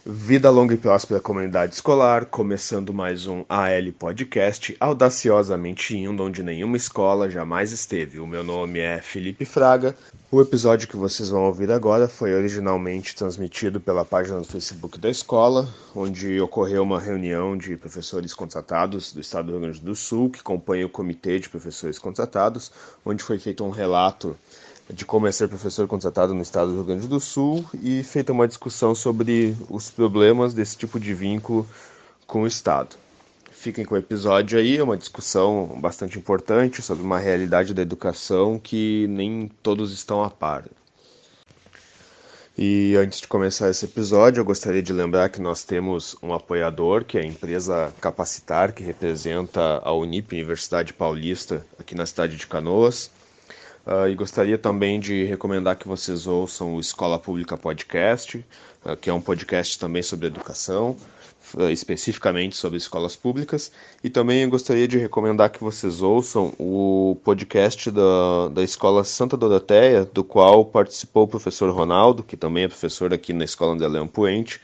Vida longa e próspera comunidade escolar, começando mais um AL Podcast, audaciosamente indo onde nenhuma escola jamais esteve. O meu nome é Felipe Fraga. O episódio que vocês vão ouvir agora foi originalmente transmitido pela página do Facebook da escola, onde ocorreu uma reunião de professores contratados do estado do Rio Grande do Sul, que compõe o comitê de professores contratados, onde foi feito um relato de como é ser professor contratado no estado do Rio Grande do Sul e feita uma discussão sobre os problemas desse tipo de vínculo com o estado. Fiquem com o episódio aí, é uma discussão bastante importante sobre uma realidade da educação que nem todos estão a par. E antes de começar esse episódio, eu gostaria de lembrar que nós temos um apoiador, que é a empresa Capacitar, que representa a Unip, Universidade Paulista, aqui na cidade de Canoas. E gostaria também de recomendar que vocês ouçam o Escola Pública Podcast, que é um podcast também sobre educação, especificamente sobre escolas públicas. E também gostaria de recomendar que vocês ouçam o podcast da Escola Santa Doroteia, do qual participou o professor Ronaldo, que também é professor aqui na Escola André Leão Puente.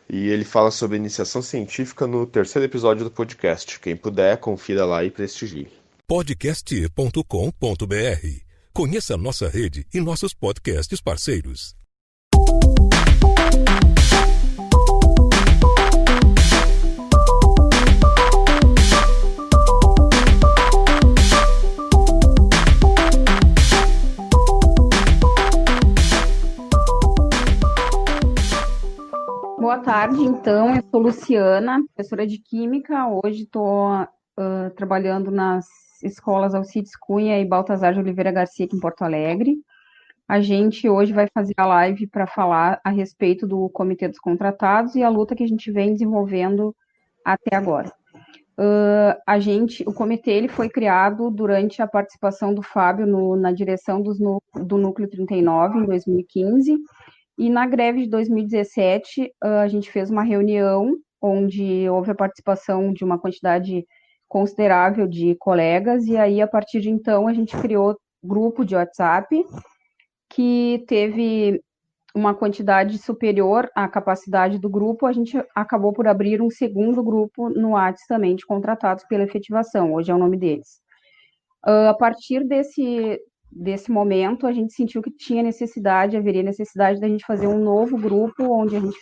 E ele fala sobre iniciação científica no terceiro episódio do podcast. Quem puder, confira lá e prestigie. Podcast.com.br. Conheça nossa rede e nossos podcasts parceiros. Boa tarde, então, eu sou Luciana, professora de Química. Hoje estou trabalhando nas escolas Alcides Cunha e Baltazar de Oliveira Garcia, aqui em Porto Alegre. A gente hoje vai fazer a live para falar a respeito do Comitê dos Contratados e a luta que a gente vem desenvolvendo até agora. O comitê ele foi criado durante a participação do Fábio na direção do Núcleo 39, em 2015, e na greve de 2017 a gente fez uma reunião onde houve a participação de uma quantidade considerável de colegas, e aí, a partir de então, a gente criou grupo de WhatsApp, que teve uma quantidade superior à capacidade do grupo. A gente acabou por abrir um segundo grupo no WhatsApp também, de contratados pela efetivação, hoje é o nome deles. A partir desse momento, a gente sentiu que haveria necessidade da gente fazer um novo grupo, onde a gente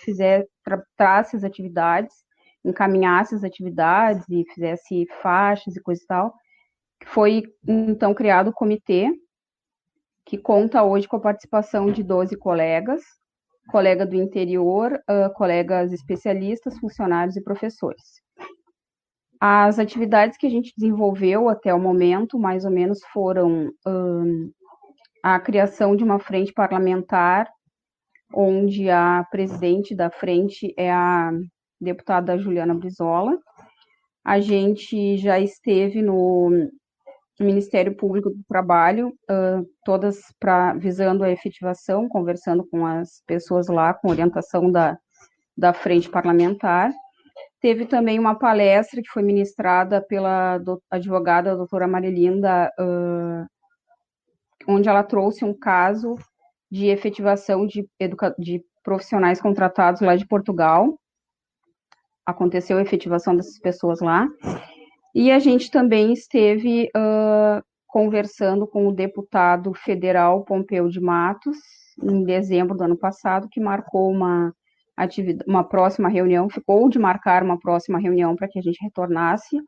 trace as atividades, encaminhasse as atividades e fizesse faixas e coisa e tal. Foi, então, criado o comitê, que conta hoje com a participação de 12 colegas, colega do interior, colegas especialistas, funcionários e professores. As atividades que a gente desenvolveu até o momento, mais ou menos, foram a criação de uma frente parlamentar, onde a presidente da frente é a deputada Juliana Brizola. A gente já esteve no Ministério Público do Trabalho, todas visando a efetivação, conversando com as pessoas lá, com orientação da frente parlamentar. Teve também uma palestra que foi ministrada pela advogada doutora Marilinda, onde ela trouxe um caso de efetivação de profissionais contratados lá de Portugal. Aconteceu a efetivação dessas pessoas lá. E a gente também esteve conversando com o deputado federal Pompeu de Matos, em dezembro do ano passado, que marcou uma próxima reunião, ficou de marcar uma próxima reunião para que a gente retornasse,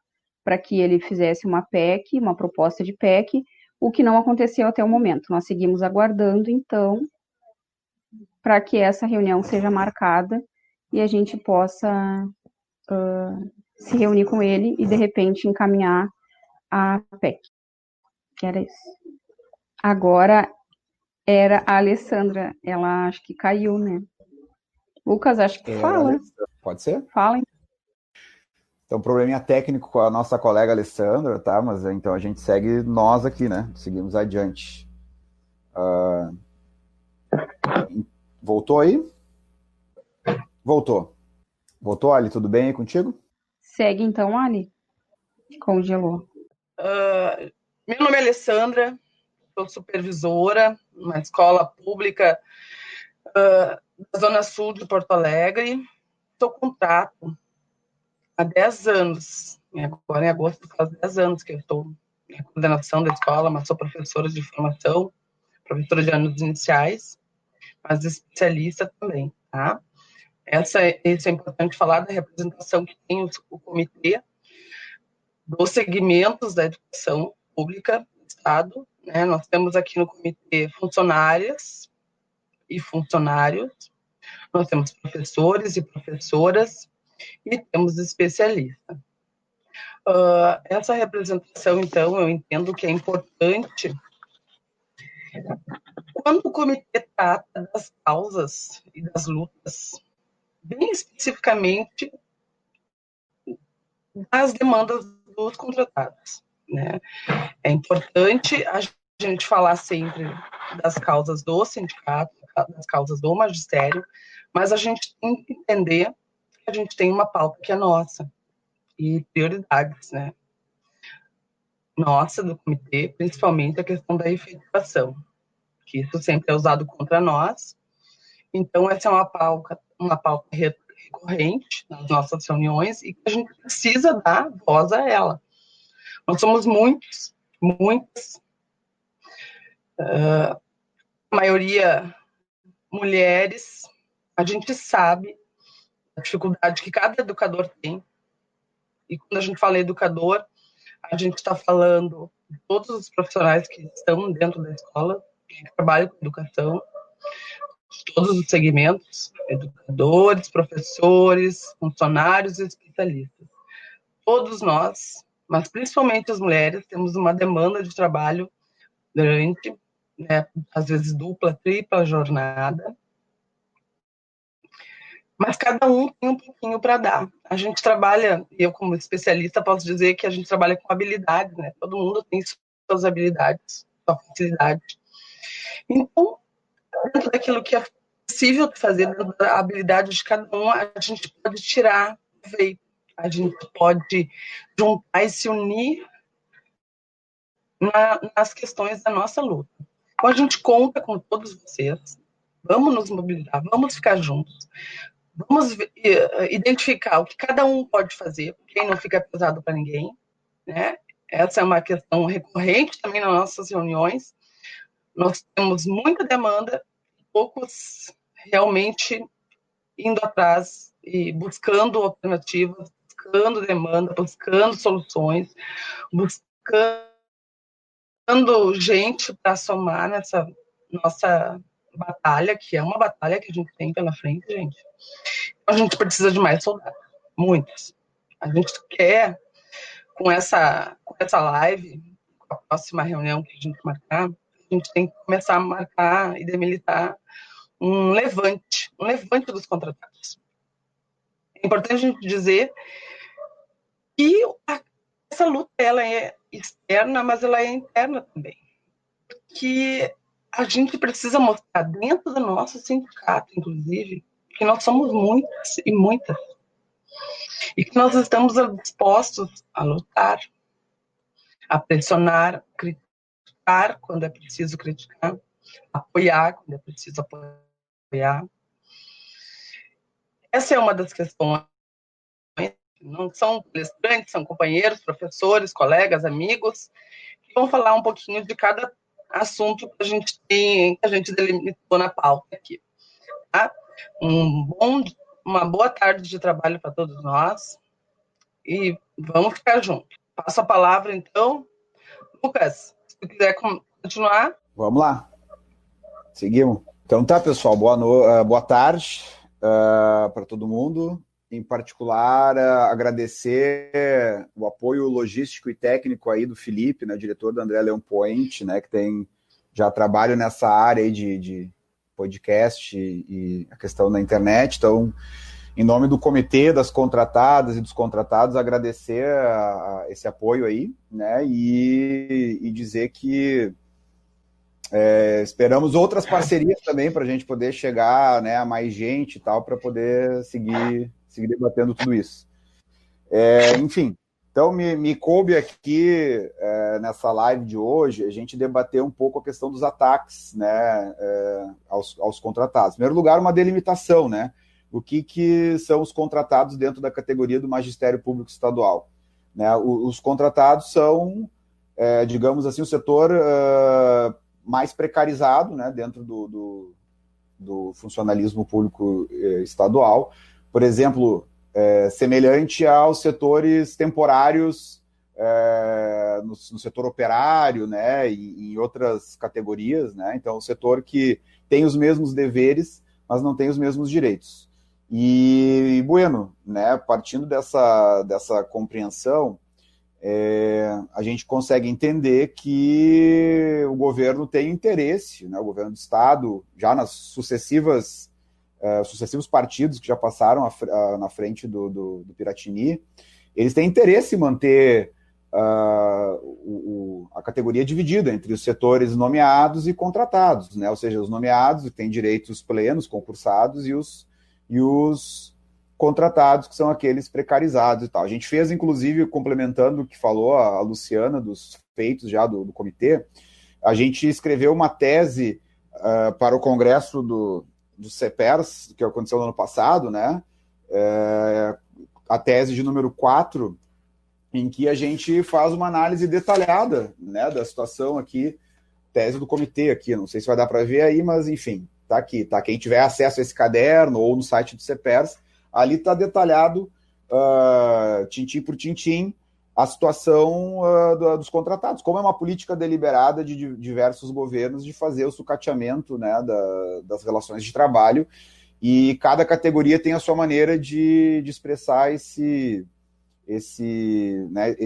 para que ele fizesse uma PEC, uma proposta de PEC, o que não aconteceu até o momento. Nós seguimos aguardando, então, para que essa reunião seja marcada e a gente possa se reunir com ele e, de repente, encaminhar a PEC. Era isso. Agora era a Alessandra, ela acho que caiu, né? Lucas, acho que fala. Pode ser? Fala. Então, probleminha técnico com a nossa colega Alessandra, tá? Mas então a gente segue nós aqui, né? Seguimos adiante. Voltou aí? Voltou. Voltou, Ali? Tudo bem aí contigo? Segue então, Ali. Congelou. Meu nome é Alessandra, sou supervisora numa escola pública da Zona Sul de Porto Alegre. Estou contrato há 10 anos. Agora, em agosto, faz 10 anos que eu estou na coordenação da escola, mas sou professora de formação, professora de anos iniciais, mas especialista também, tá? Isso é importante falar da representação que tem o comitê dos segmentos da educação pública do Estado, né? Nós temos aqui no comitê funcionárias e funcionários, nós temos professores e professoras e temos especialistas. Essa representação, então, eu entendo que é importante quando o comitê trata das causas e das lutas, bem especificamente das demandas dos contratados, né? É importante a gente falar sempre das causas do sindicato, das causas do magistério, mas a gente tem que entender que a gente tem uma pauta que é nossa e prioridades, né? Nossa, do comitê, principalmente a questão da efetivação, que isso sempre é usado contra nós. Então, essa é uma pauta recorrente nas nossas reuniões e que a gente precisa dar voz a ela. Nós somos muitas, a maioria mulheres, a gente sabe a dificuldade que cada educador tem. E quando a gente fala educador, a gente está falando de todos os profissionais que estão dentro da escola, que trabalham com educação, de todos os segmentos, educadores, professores, funcionários e especialistas. Todos nós, mas principalmente as mulheres, temos uma demanda de trabalho grande, né, às vezes dupla, tripla jornada, mas cada um tem um pouquinho para dar. A gente trabalha, eu como especialista posso dizer que a gente trabalha com habilidades, né? Todo mundo tem suas habilidades, sua facilidade. Então, dentro daquilo que é possível fazer, dentro da habilidade de cada um, a gente pode tirar proveito, a gente pode juntar e se unir nas questões da nossa luta. Então, a gente conta com todos vocês, vamos nos mobilizar, vamos ficar juntos, vamos identificar o que cada um pode fazer, porque não fica pesado para ninguém, né? Essa é uma questão recorrente também nas nossas reuniões. Nós temos muita demanda, poucos realmente indo atrás e buscando alternativas, buscando demanda, buscando soluções, buscando gente para somar nessa nossa batalha, que é uma batalha que a gente tem pela frente, gente. A gente precisa de mais soldados, muitos. A gente quer, com essa live, com a próxima reunião que a gente marcar, a gente tem que começar a marcar e demilitar um levante dos contratados. É importante a gente dizer que essa luta ela é externa, mas ela é interna também. Que a gente precisa mostrar dentro do nosso sindicato, inclusive, que nós somos muitas e muitas. E que nós estamos dispostos a lutar, a pressionar, criticar quando é preciso criticar, apoiar quando é preciso apoiar. Essa é uma das questões. Não são palestrantes, são companheiros, professores, colegas, amigos, que vão falar um pouquinho de cada assunto que a gente tem, que a gente delimitou na pauta aqui. Tá? Uma boa tarde de trabalho para todos nós e vamos ficar juntos. Passo a palavra, então. Lucas, se tu quiser continuar. Vamos lá. Seguimos. Então tá, pessoal. Boa tarde para todo mundo. Em particular, agradecer o apoio logístico e técnico aí do Felipe, né, diretor da André Leão Point, né, que já trabalha nessa área aí de podcast e a questão da internet. Então, em nome do comitê, das contratadas e dos contratados, agradecer esse apoio aí, né, e dizer que esperamos outras parcerias também para a gente poder chegar, né, a mais gente e tal, para poder seguir debatendo tudo isso. Enfim, Então, me coube aqui, nessa live de hoje, a gente debater um pouco a questão dos ataques, né, aos contratados. Em primeiro lugar, uma delimitação, né? O que são os contratados dentro da categoria do Magistério Público Estadual, né? Os contratados são, digamos assim, o setor mais precarizado, né, dentro do funcionalismo público estadual. Por exemplo, semelhante aos setores temporários no setor operário, né, e em outras categorias, né? Então, o setor que tem os mesmos deveres, mas não tem os mesmos direitos. E bueno, né, partindo dessa compreensão, a gente consegue entender que o governo tem interesse, né, o governo do Estado, já nas sucessivos partidos que já passaram na frente do Piratini, eles têm interesse em manter a categoria dividida entre os setores nomeados e contratados, né? Ou seja, os nomeados têm direitos plenos, concursados, e os contratados, que são aqueles precarizados e tal. A gente fez, inclusive, complementando o que falou a Luciana dos feitos já do comitê, a gente escreveu uma tese para o congresso do CEPERS, que aconteceu no ano passado, né? A tese de número 4, em que a gente faz uma análise detalhada, né, da situação aqui, tese do comitê aqui, não sei se vai dar para ver aí, mas enfim, tá aqui, tá? Quem tiver acesso a esse caderno ou no site do CEPERS, ali está detalhado, tintim por tintim, a situação dos contratados, como é uma política deliberada de diversos governos de fazer o sucateamento, né, das relações de trabalho, e cada categoria tem a sua maneira de expressar né,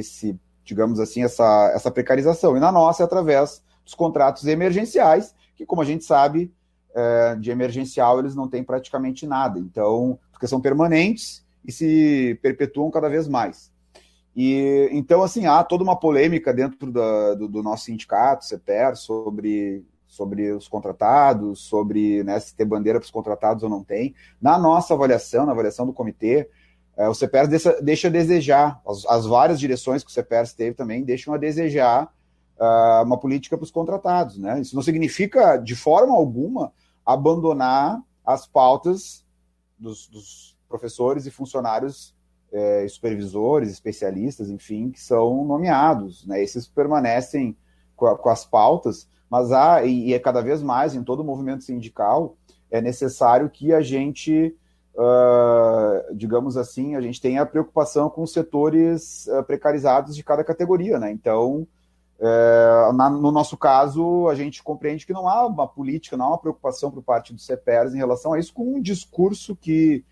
digamos assim, essa precarização. E na nossa é através dos contratos emergenciais, que, como a gente sabe, de emergencial eles não têm praticamente nada, então, porque são permanentes e se perpetuam cada vez mais. E então, assim, há toda uma polêmica dentro do nosso sindicato, CEPER, sobre os contratados, sobre, né, se ter bandeira para os contratados ou não tem. Na nossa avaliação, na avaliação do comitê, o CEPER deixa a desejar, as várias direções que o CEPER teve também deixam a desejar uma política para os contratados, né? Isso não significa, de forma alguma, abandonar as pautas dos professores e funcionários, supervisores, especialistas, enfim, que são nomeados, né? Esses permanecem com as pautas, mas e é cada vez mais, em todo o movimento sindical, é necessário que a gente, digamos assim, a gente tenha a preocupação com os setores precarizados de cada categoria, né? Então, no nosso caso, a gente compreende que não há uma política, não há uma preocupação por parte do CEPERS em relação a isso, com um discurso que,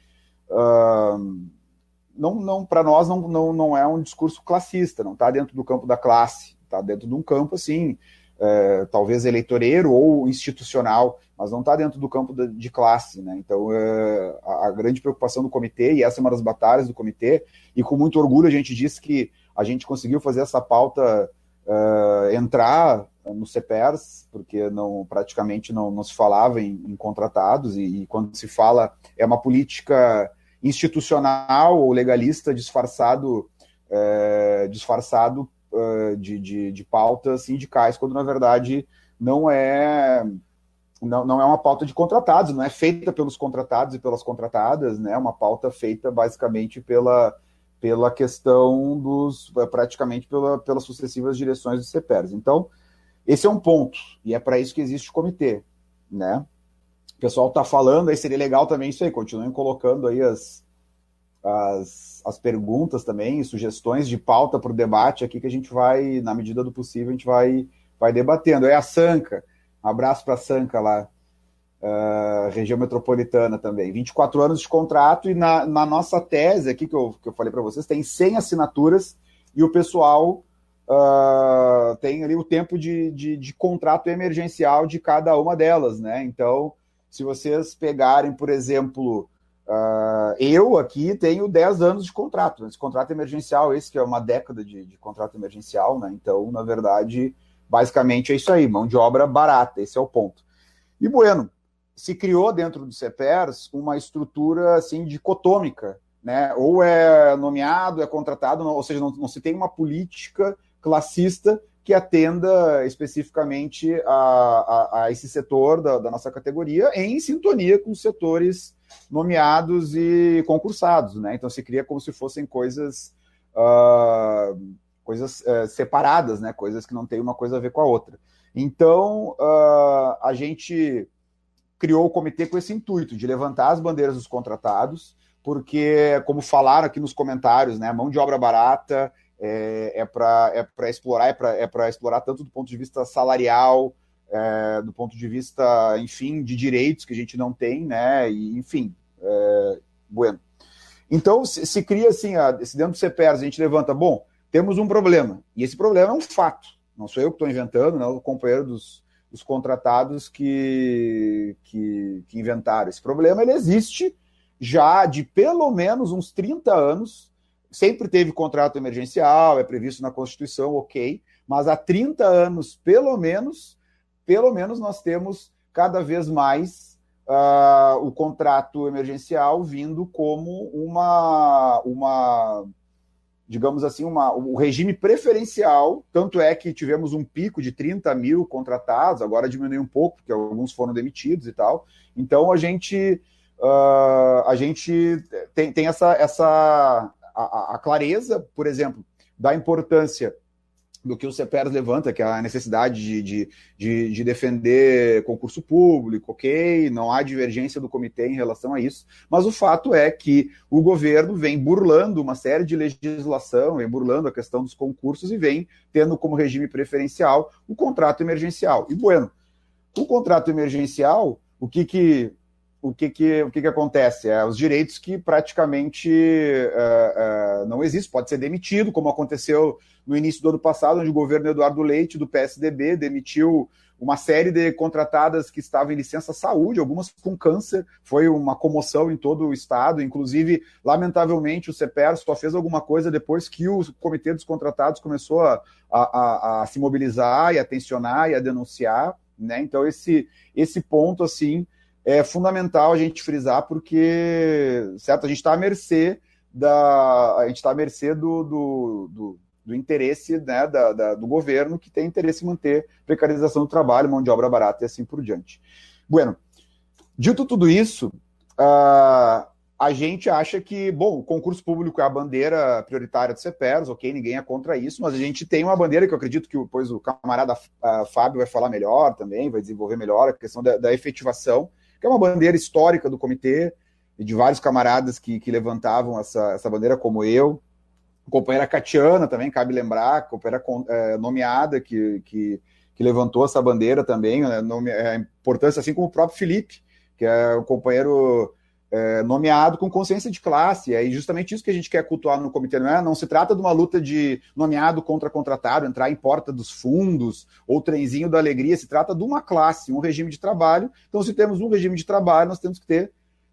para nós, não é um discurso classista, não está dentro do campo da classe, está dentro de um campo, assim, talvez eleitoreiro ou institucional, mas não está dentro do campo de classe, né? Então, a grande preocupação do comitê, e essa é uma das batalhas do comitê, e com muito orgulho a gente disse que a gente conseguiu fazer essa pauta entrar no CEPERS, porque praticamente não se falava em contratados, e quando se fala, é uma política institucional ou legalista disfarçado de pautas sindicais, quando na verdade não é uma pauta de contratados, não é feita pelos contratados e pelas contratadas, né? É uma pauta feita basicamente pela questão praticamente pelas sucessivas direções do CEPERS. Então, esse é um ponto, e é para isso que existe o comitê, né? O pessoal está falando, aí seria legal também isso aí, continuem colocando aí as perguntas também, sugestões de pauta para o debate aqui, que a gente vai, na medida do possível, a gente vai debatendo. É a Sanca, um abraço para a Sanca lá, região metropolitana também, 24 anos de contrato, e na nossa tese aqui, que eu falei para vocês, tem 100 assinaturas, e o pessoal tem ali o tempo de contrato emergencial de cada uma delas, né? Então, se vocês pegarem, por exemplo, eu aqui tenho 10 anos de contrato, esse contrato emergencial, esse que é uma década de contrato emergencial, né? Então, na verdade, basicamente é isso aí, mão de obra barata, esse é o ponto. E, se criou dentro do CEPERS uma estrutura assim, dicotômica, né? Ou é nomeado, é contratado, ou seja, não se tem uma política classista que atenda especificamente a esse setor da nossa categoria, em sintonia com os setores nomeados e concursados, né? Então se cria como se fossem coisas separadas, né? Coisas que não têm uma coisa a ver com a outra. Então a gente criou o comitê com esse intuito de levantar as bandeiras dos contratados, porque, como falaram aqui nos comentários, né, mão de obra barata é para explorar tanto do ponto de vista salarial, do ponto de vista, enfim, de direitos que a gente não tem, né, e, enfim, bueno. Então, se cria assim, dentro do CEPERS, a gente levanta, bom, temos um problema, e esse problema é um fato, não sou eu que estou inventando, não, o companheiro dos contratados que inventaram esse problema, ele existe já de pelo menos uns 30 anos, sempre teve contrato emergencial, é previsto na Constituição, ok, mas há 30 anos, pelo menos nós temos cada vez mais o contrato emergencial vindo como digamos assim, o regime preferencial, tanto é que tivemos um pico de 30 mil contratados, agora diminuiu um pouco, porque alguns foram demitidos e tal. Então, a gente tem a clareza, por exemplo, da importância do que o CEPERS levanta, que é a necessidade de defender concurso público, ok? Não há divergência do comitê em relação a isso, mas o fato é que o governo vem burlando uma série de legislação, vem burlando a questão dos concursos e vem tendo como regime preferencial o contrato emergencial. E, bueno, o contrato emergencial, o que acontece? Os direitos que praticamente não existem, pode ser demitido, como aconteceu no início do ano passado, onde o governo Eduardo Leite, do PSDB, demitiu uma série de contratadas que estavam em licença saúde, algumas com câncer, foi uma comoção em todo o estado, inclusive, lamentavelmente, o CEPERS só fez alguma coisa depois que o Comitê dos Contratados começou a se mobilizar e a tensionar e a denunciar, né? Então, esse ponto, assim, é fundamental a gente frisar, porque, certo, a gente está à mercê do interesse, né, do governo, que tem interesse em manter precarização do trabalho, mão de obra barata e assim por diante. Bueno, dito tudo isso, a gente acha que, bom, o concurso público é a bandeira prioritária do CEPERS, ok, ninguém é contra isso, mas a gente tem uma bandeira que eu acredito que depois o camarada Fábio vai falar melhor também, vai desenvolver melhor a questão da efetivação, que é uma bandeira histórica do comitê, e de vários camaradas que levantavam essa bandeira, como eu. A companheira Catiana também, cabe lembrar, a companheira nomeada que levantou essa bandeira também, né, a importância, assim como o próprio Felipe, que é um companheiro nomeado com consciência de classe, é justamente isso que a gente quer cultuar no comitê, não se trata de uma luta de nomeado contra contratado, entrar em porta dos fundos, ou trenzinho da alegria, se trata de uma classe, um regime de trabalho. Então, se temos um regime de trabalho, nós temos que ter,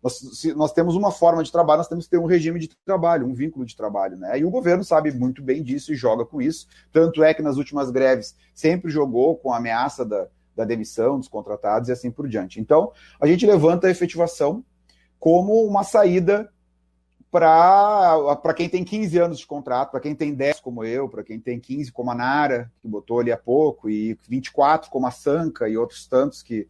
se nós temos uma forma de trabalho, nós temos que ter um regime de trabalho, um vínculo de trabalho, né? E o governo sabe muito bem disso e joga com isso, tanto é que nas últimas greves sempre jogou com a ameaça da demissão dos contratados e assim por diante. Então, a gente levanta a efetivação como uma saída para quem tem 15 anos de contrato, para quem tem 10 como eu, para quem tem 15 como a Nara, que botou ali há pouco, e 24 como a Sanca e outros tantos que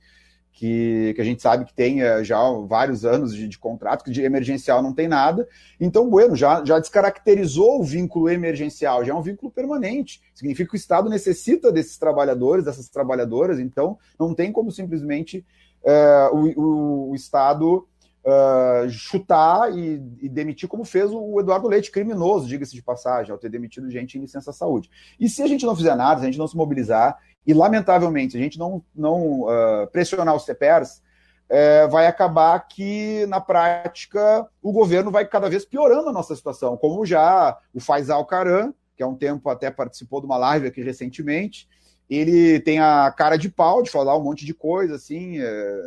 a gente sabe que tem já vários anos de contrato, que de emergencial não tem nada. Então, bueno, já descaracterizou o vínculo emergencial, já é um vínculo permanente. Significa que o Estado necessita desses trabalhadores, dessas trabalhadoras, então não tem como simplesmente o Estado chutar e demitir, como fez o Eduardo Leite, criminoso, diga-se de passagem, ao ter demitido gente em licença saúde. E se a gente não fizer nada, se a gente não se mobilizar, e lamentavelmente, se a gente não pressionar os CEPERS, vai acabar que, na prática, o governo vai cada vez piorando a nossa situação, como já o Faisal Caram, que há um tempo até participou de uma live aqui recentemente, ele tem a cara de pau de falar um monte de coisa, assim,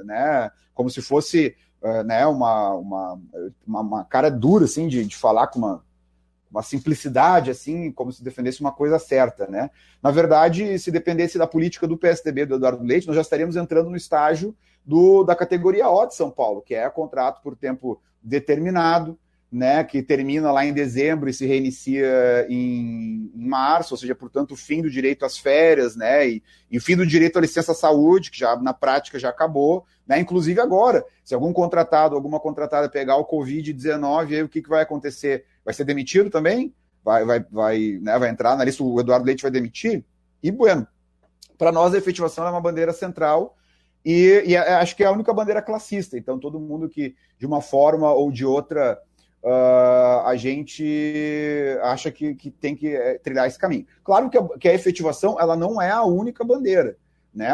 né, como se fosse né, uma cara dura, assim, de falar com uma simplicidade, assim, como se defendesse uma coisa certa, né? Na verdade, se dependesse da política do PSDB, do Eduardo Leite, nós já estaríamos entrando no estágio da categoria O de São Paulo, que é contrato por tempo determinado, né, que termina lá em dezembro e se reinicia em março, ou seja, portanto, o fim do direito às férias, né, e o fim do direito à licença-saúde, que já na prática já acabou, né, inclusive agora, se algum contratado, alguma contratada pegar o Covid-19, aí o que vai acontecer? Vai ser demitido também? Vai entrar na lista, o Eduardo Leite vai demitir? E, bueno, para nós a efetivação é uma bandeira central e acho que é a única bandeira classista, então todo mundo que, de uma forma ou de outra, a gente acha que tem que trilhar esse caminho. Claro que a efetivação ela não é a única bandeira, né?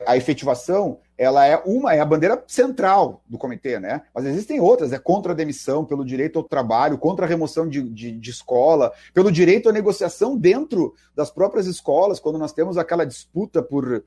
A efetivação ela é a bandeira central do comitê, né? Mas existem outras, contra a demissão, pelo direito ao trabalho, contra a remoção de escola, pelo direito à negociação dentro das próprias escolas, quando nós temos aquela disputa por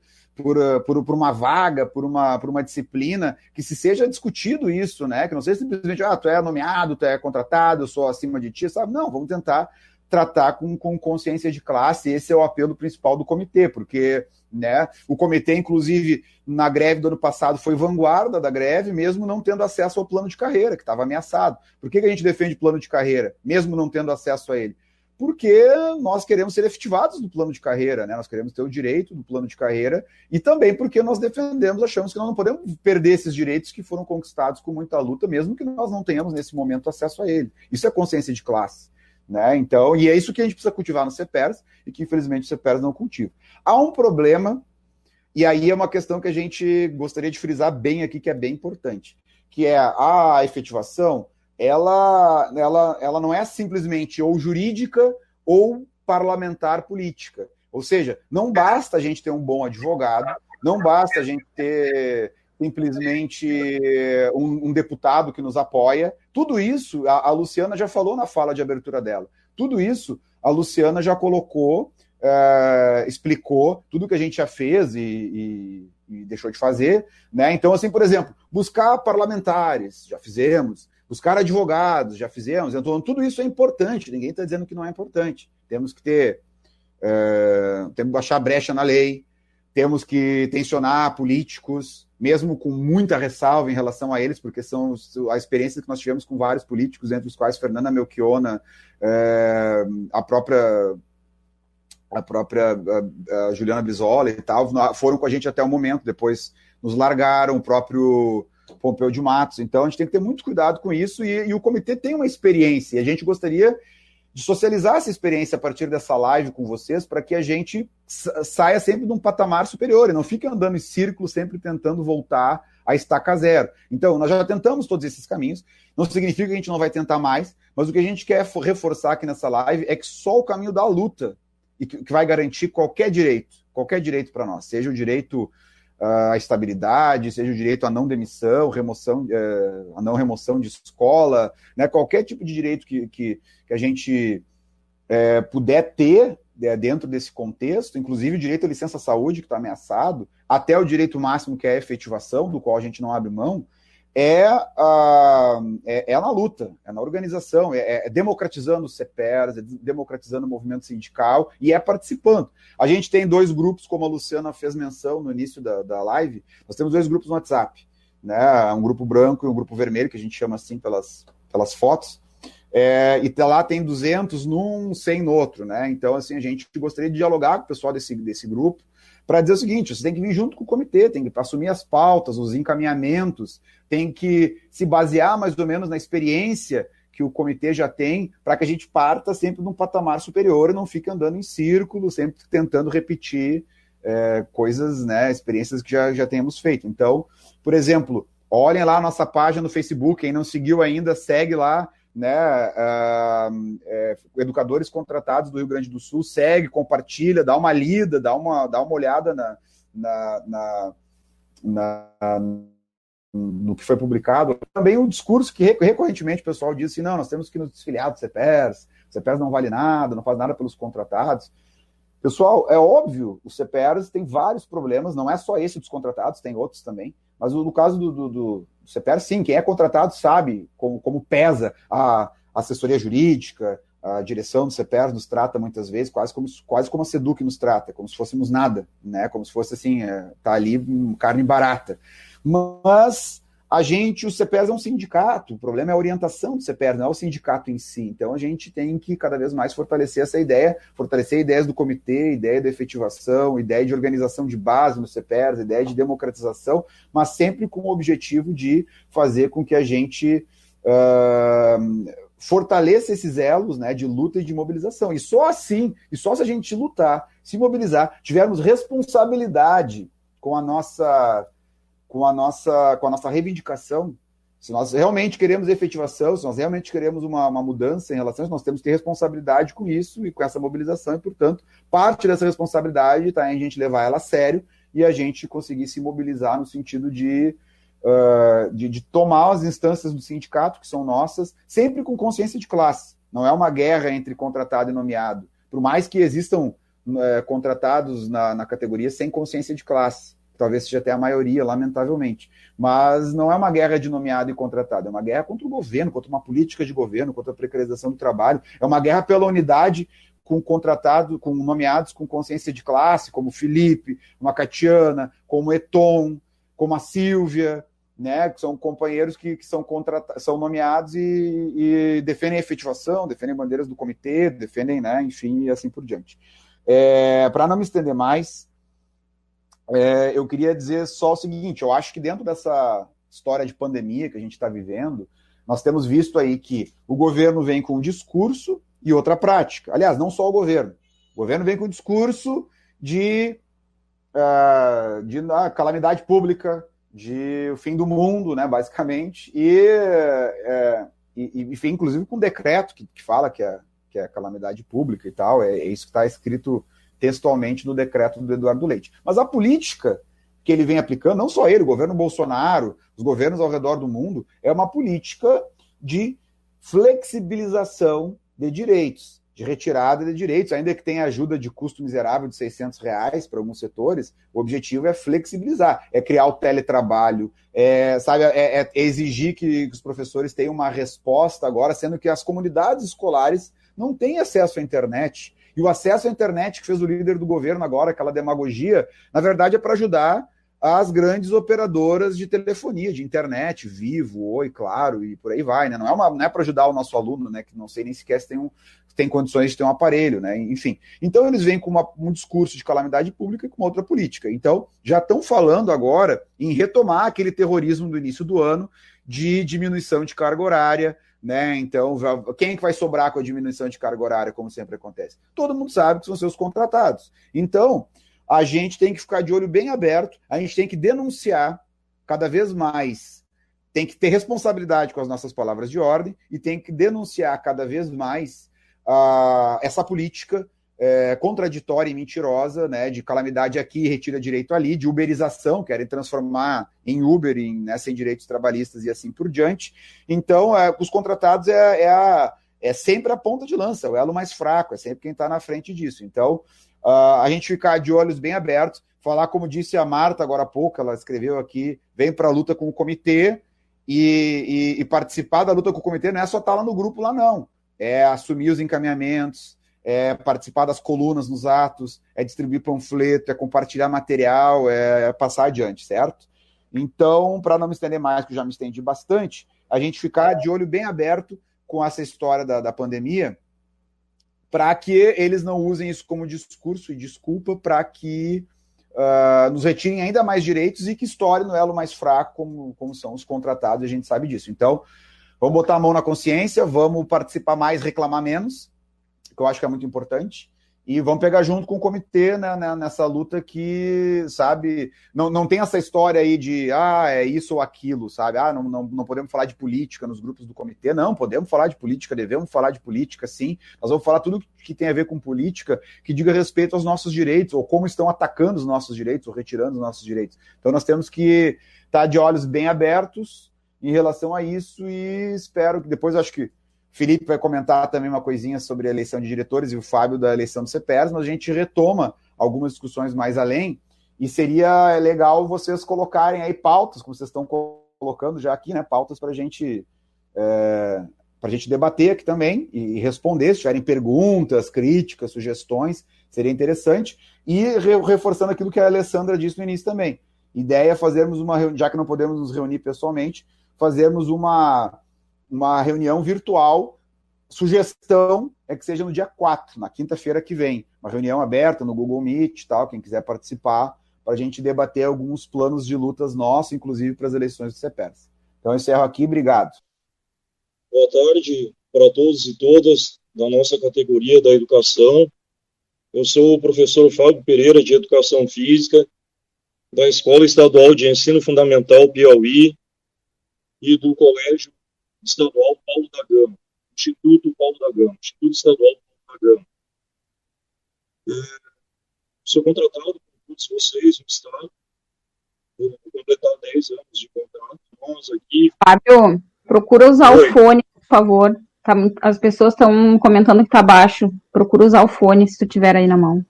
uma vaga, por uma disciplina, que se seja discutido isso, né? Que não seja simplesmente, tu é nomeado, tu é contratado, eu sou acima de ti, sabe? Não, vamos tentar tratar com consciência de classe, esse é o apelo principal do comitê, porque, né, o comitê, inclusive, na greve do ano passado, foi vanguarda da greve, mesmo não tendo acesso ao plano de carreira, que estava ameaçado. Por que a gente defende plano de carreira, mesmo não tendo acesso a ele? Porque nós queremos ser efetivados do plano de carreira, né? Nós queremos ter o direito do plano de carreira e também porque nós defendemos, achamos que nós não podemos perder esses direitos que foram conquistados com muita luta, mesmo que nós não tenhamos, nesse momento, acesso a ele. Isso é consciência de classe. Né? Então, e é isso que a gente precisa cultivar no CEPERS e que, infelizmente, o CEPERS não cultiva. Há um problema, e aí é uma questão que a gente gostaria de frisar bem aqui, que é bem importante, que é a efetivação, ela não é simplesmente ou jurídica ou parlamentar política. Ou seja, não basta a gente ter um bom advogado, não basta a gente ter simplesmente um deputado que nos apoia. Tudo isso, a Luciana já falou na fala de abertura dela. Tudo isso, a Luciana já colocou, explicou tudo que a gente já fez e deixou de fazer, né? Então, assim, por exemplo, buscar parlamentares, já fizemos. Buscar advogados, já fizemos. Então, tudo isso é importante. Ninguém está dizendo que não é importante. Temos que temos que baixar brecha na lei, temos que tensionar políticos, mesmo com muita ressalva em relação a eles, porque são a experiência que nós tivemos com vários políticos, entre os quais Fernanda Melchiona, a própria Juliana Brizola e tal, foram com a gente até o momento, depois nos largaram, o próprio Pompeu de Matos. Então, a gente tem que ter muito cuidado com isso, e o comitê tem uma experiência, e a gente gostaria de socializar essa experiência a partir dessa live com vocês, para que a gente saia sempre de um patamar superior, e não fique andando em círculo, sempre tentando voltar a estaca zero. Então, nós já tentamos todos esses caminhos, não significa que a gente não vai tentar mais, mas o que a gente quer reforçar aqui nessa live é que só o caminho da luta e que vai garantir qualquer direito para nós, seja o direito à estabilidade, seja o direito à não demissão, a não remoção de escola, né, qualquer tipo de direito que a gente puder ter dentro desse contexto, inclusive o direito à licença-saúde, que está ameaçado, até o direito máximo, que é a efetivação, do qual a gente não abre mão, na luta, é na organização, é democratizando o CEPERS, é democratizando o movimento sindical e é participando. A gente tem 2 grupos, como a Luciana fez menção no início da live, nós temos 2 grupos no WhatsApp, né? Um grupo branco e um grupo vermelho, que a gente chama assim pelas fotos, e lá tem 200 num, 100 no outro, né? Então, assim, a gente gostaria de dialogar com o pessoal desse grupo, para dizer o seguinte: você tem que vir junto com o comitê, tem que assumir as pautas, os encaminhamentos, tem que se basear mais ou menos na experiência que o comitê já tem, para que a gente parta sempre de um patamar superior e não fique andando em círculo, sempre tentando repetir coisas, né, experiências que já temos feito. Então, por exemplo, olhem lá a nossa página no Facebook, quem não seguiu ainda, segue lá, né, educadores contratados do Rio Grande do Sul, segue, compartilha, dá uma lida, dá uma olhada no que foi publicado. Também o discurso que recorrentemente o pessoal diz assim: não, nós temos que nos desfiliar do CEPERS, o CEPERS não vale nada, não faz nada pelos contratados. Pessoal, é óbvio, o CEPERS tem vários problemas, não é só esse dos contratados, tem outros também, mas no caso do CEPERS, sim, quem é contratado sabe como pesa a assessoria jurídica, a direção do CEPERS nos trata muitas vezes quase como a SEDUC nos trata, como se fôssemos nada, né? Como se fosse assim, tá ali carne barata. Mas o CEPERS é um sindicato, o problema é a orientação do CEPERS, não é o sindicato em si. Então a gente tem que cada vez mais fortalecer essa ideia, fortalecer ideias do comitê, ideia da efetivação, ideia de organização de base no CEPERS, ideia de democratização, mas sempre com o objetivo de fazer com que a gente fortaleça esses elos, né, de luta e de mobilização. E só assim, e só se a gente lutar, se mobilizar, tivermos responsabilidade com a nossa reivindicação, se nós realmente queremos efetivação, se nós realmente queremos uma mudança em relação a isso, nós temos que ter responsabilidade com isso e com essa mobilização, e, portanto, parte dessa responsabilidade está em a gente levar ela a sério e a gente conseguir se mobilizar no sentido de tomar as instâncias do sindicato, que são nossas, sempre com consciência de classe. Não é uma guerra entre contratado e nomeado, por mais que existam contratados na categoria sem consciência de classe. Talvez seja até a maioria, lamentavelmente. Mas não é uma guerra de nomeado e contratado, é uma guerra contra o governo, contra uma política de governo, contra a precarização do trabalho, é uma guerra pela unidade com contratado, com nomeados com consciência de classe, como o Felipe, como a Catiana, como o Eton, como a Silvia, né, que são companheiros que são nomeados e defendem a efetivação, defendem bandeiras do comitê, defendem, né, enfim, e assim por diante. Para não me estender mais, eu queria dizer só o seguinte: eu acho que dentro dessa história de pandemia que a gente está vivendo, nós temos visto aí que o governo vem com um discurso e outra prática. Aliás, não só o governo vem com um discurso de calamidade pública, de o fim do mundo, né, basicamente, e inclusive com um decreto que fala que é calamidade pública e tal, é isso que está escrito textualmente no decreto do Eduardo Leite. Mas a política que ele vem aplicando, não só ele, o governo Bolsonaro, os governos ao redor do mundo, é uma política de flexibilização de direitos, de retirada de direitos, ainda que tenha ajuda de custo miserável de R$600 para alguns setores, o objetivo é flexibilizar, é criar o teletrabalho, é exigir que os professores tenham uma resposta agora, sendo que as comunidades escolares não têm acesso à internet. E o acesso à internet que fez o líder do governo agora, aquela demagogia, na verdade é para ajudar as grandes operadoras de telefonia, de internet, Vivo, Oi, Claro, e por aí vai, né? Não é para ajudar o nosso aluno, né? Que não sei nem sequer se tem condições de ter um aparelho, né? Enfim. Então eles vêm com um discurso de calamidade pública e com uma outra política. Então já estão falando agora em retomar aquele terrorismo do início do ano de diminuição de carga horária, né? Então, quem que vai sobrar com a diminuição de carga horária, como sempre acontece? Todo mundo sabe que são seus contratados. Então, a gente tem que ficar de olho bem aberto, a gente tem que denunciar cada vez mais, tem que ter responsabilidade com as nossas palavras de ordem e tem que denunciar cada vez mais essa política contraditória e mentirosa, né, de calamidade aqui, retira direito ali, de uberização, querem transformar em Uber, sem direitos trabalhistas e assim por diante. Então, os contratados é sempre a ponta de lança, o elo mais fraco, é sempre quem está na frente disso. Então, a gente ficar de olhos bem abertos, falar, como disse a Marta agora há pouco, ela escreveu aqui, vem para a luta com o comitê e participar da luta com o comitê não é só estar lá no grupo lá, não. É assumir os encaminhamentos, é participar das colunas nos atos, é distribuir panfleto, é compartilhar material, é passar adiante, certo? Então, para não me estender mais, que eu já me estendi bastante, a gente ficar de olho bem aberto com essa história da pandemia, para que eles não usem isso como discurso e desculpa para que nos retirem ainda mais direitos e que estourem no elo mais fraco, como são os contratados, a gente sabe disso. Então, vamos botar a mão na consciência, vamos participar mais, reclamar menos, que eu acho que é muito importante, e vamos pegar junto com o comitê, né, nessa luta que, sabe, não tem essa história aí de, é isso ou aquilo, sabe, não podemos falar de política nos grupos do comitê, não, podemos falar de política, devemos falar de política, sim, nós vamos falar tudo que tem a ver com política, que diga respeito aos nossos direitos, ou como estão atacando os nossos direitos, ou retirando os nossos direitos. Então nós temos que estar de olhos bem abertos em relação a isso, e espero que depois, acho que Felipe vai comentar também uma coisinha sobre a eleição de diretores e o Fábio da eleição do CEPERS, mas a gente retoma algumas discussões mais além, e seria legal vocês colocarem aí pautas, como vocês estão colocando já aqui, né, pautas para a gente debater aqui também e responder, se tiverem perguntas, críticas, sugestões, seria interessante, e reforçando aquilo que a Alessandra disse no início também, Ideia é fazermos uma reunião, já que não podemos nos reunir pessoalmente, fazermos uma reunião virtual. Sugestão é que seja no dia 4, na quinta-feira que vem. Uma reunião aberta no Google Meet, tal, quem quiser participar, para a gente debater alguns planos de lutas nossos, inclusive para as eleições do CEPERS. Então, eu encerro aqui. Obrigado. Boa tarde para todos e todas da nossa categoria da educação. Eu sou o professor Fábio Pereira, de Educação Física, da Escola Estadual de Ensino Fundamental Piauí e do Colégio Estadual Paulo da Gama, Instituto Paulo da Gama, Instituto Estadual Paulo da Gama. Sou contratado por todos vocês no Estado, vou completar 10 anos de contrato. Nós aqui... Fábio, procura usar Oi. o fone, por favor. As pessoas estão comentando que tá baixo. Procura usar o fone, se tu tiver aí na mão.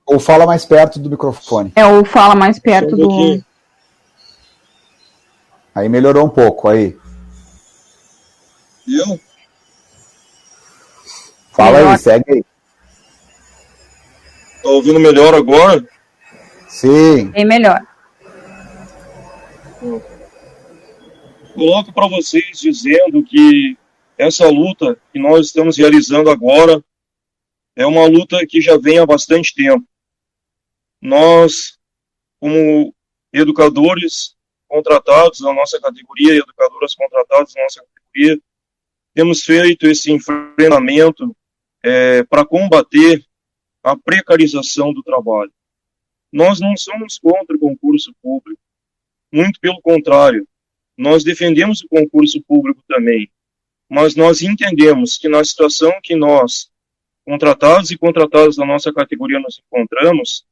Ou fala mais perto do microfone. Ou fala mais perto do... Aí melhorou um pouco, aí. Eu? Fala Melhor. aí, segue aí. Tá ouvindo melhor agora? Sim. Bem melhor. Coloco para vocês dizendo que essa luta que nós estamos realizando agora é uma luta que já vem há bastante tempo. Nós, como educadores contratados na nossa categoria, educadoras contratadas na nossa categoria, temos feito esse enfrentamento para combater a precarização do trabalho. Nós não somos contra o concurso público, muito pelo contrário, nós defendemos o concurso público também, mas nós entendemos que na situação que nós, contratados e contratadas da nossa categoria, nos encontramos,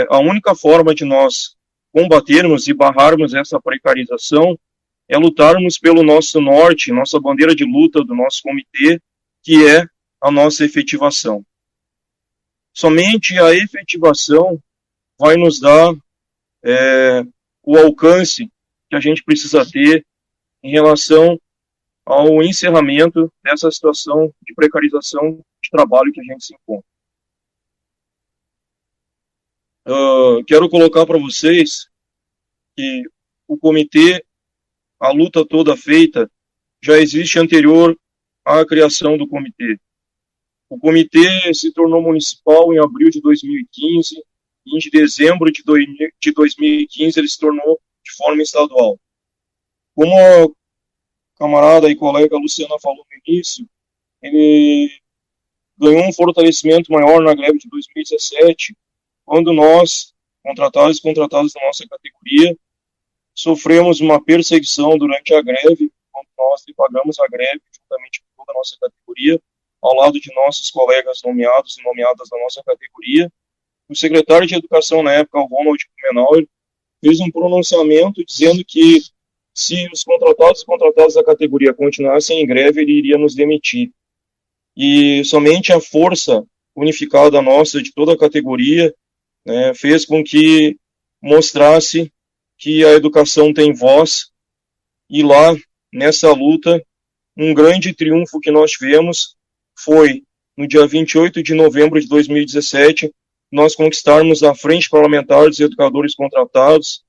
a única forma de nós combatermos e barrarmos essa precarização é lutarmos pelo nosso norte, nossa bandeira de luta do nosso comitê, que é a nossa efetivação. Somente a efetivação vai nos dar o alcance que a gente precisa ter em relação ao encerramento dessa situação de precarização de trabalho que a gente se encontra. Quero colocar para vocês que o comitê, a luta toda feita, já existe anterior à criação do comitê. O comitê se tornou municipal em abril de 2015 e em dezembro de 2015 ele se tornou de forma estadual. Como a camarada e colega Luciana falou no início, ele ganhou um fortalecimento maior na greve de 2017, quando nós, contratados e contratadas da nossa categoria, sofremos uma perseguição durante a greve, quando nós pagamos a greve juntamente com toda a nossa categoria, ao lado de nossos colegas nomeados e nomeadas da nossa categoria. O secretário de Educação na época, o Ronald Blumenauer, fez um pronunciamento dizendo que se os contratados e contratadas da categoria continuassem em greve, ele iria nos demitir. E somente a força unificada nossa, de toda a categoria, fez com que mostrasse que a educação tem voz, e lá, nessa luta, um grande triunfo que nós tivemos foi, no dia 28 de novembro de 2017, nós conquistarmos a Frente Parlamentar dos Educadores Contratados,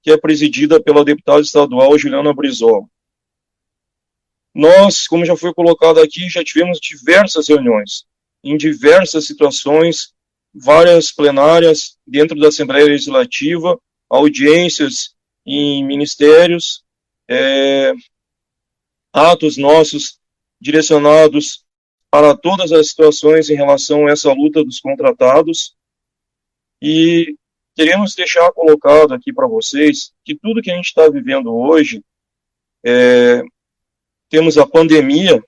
que é presidida pela deputada estadual Juliana Brizola. Nós, como já foi colocado aqui, já tivemos diversas reuniões, em diversas situações, várias plenárias dentro da Assembleia Legislativa, audiências em ministérios, atos nossos direcionados para todas as situações em relação a essa luta dos contratados, e queremos deixar colocado aqui para vocês que tudo que a gente está vivendo hoje, temos a pandemia,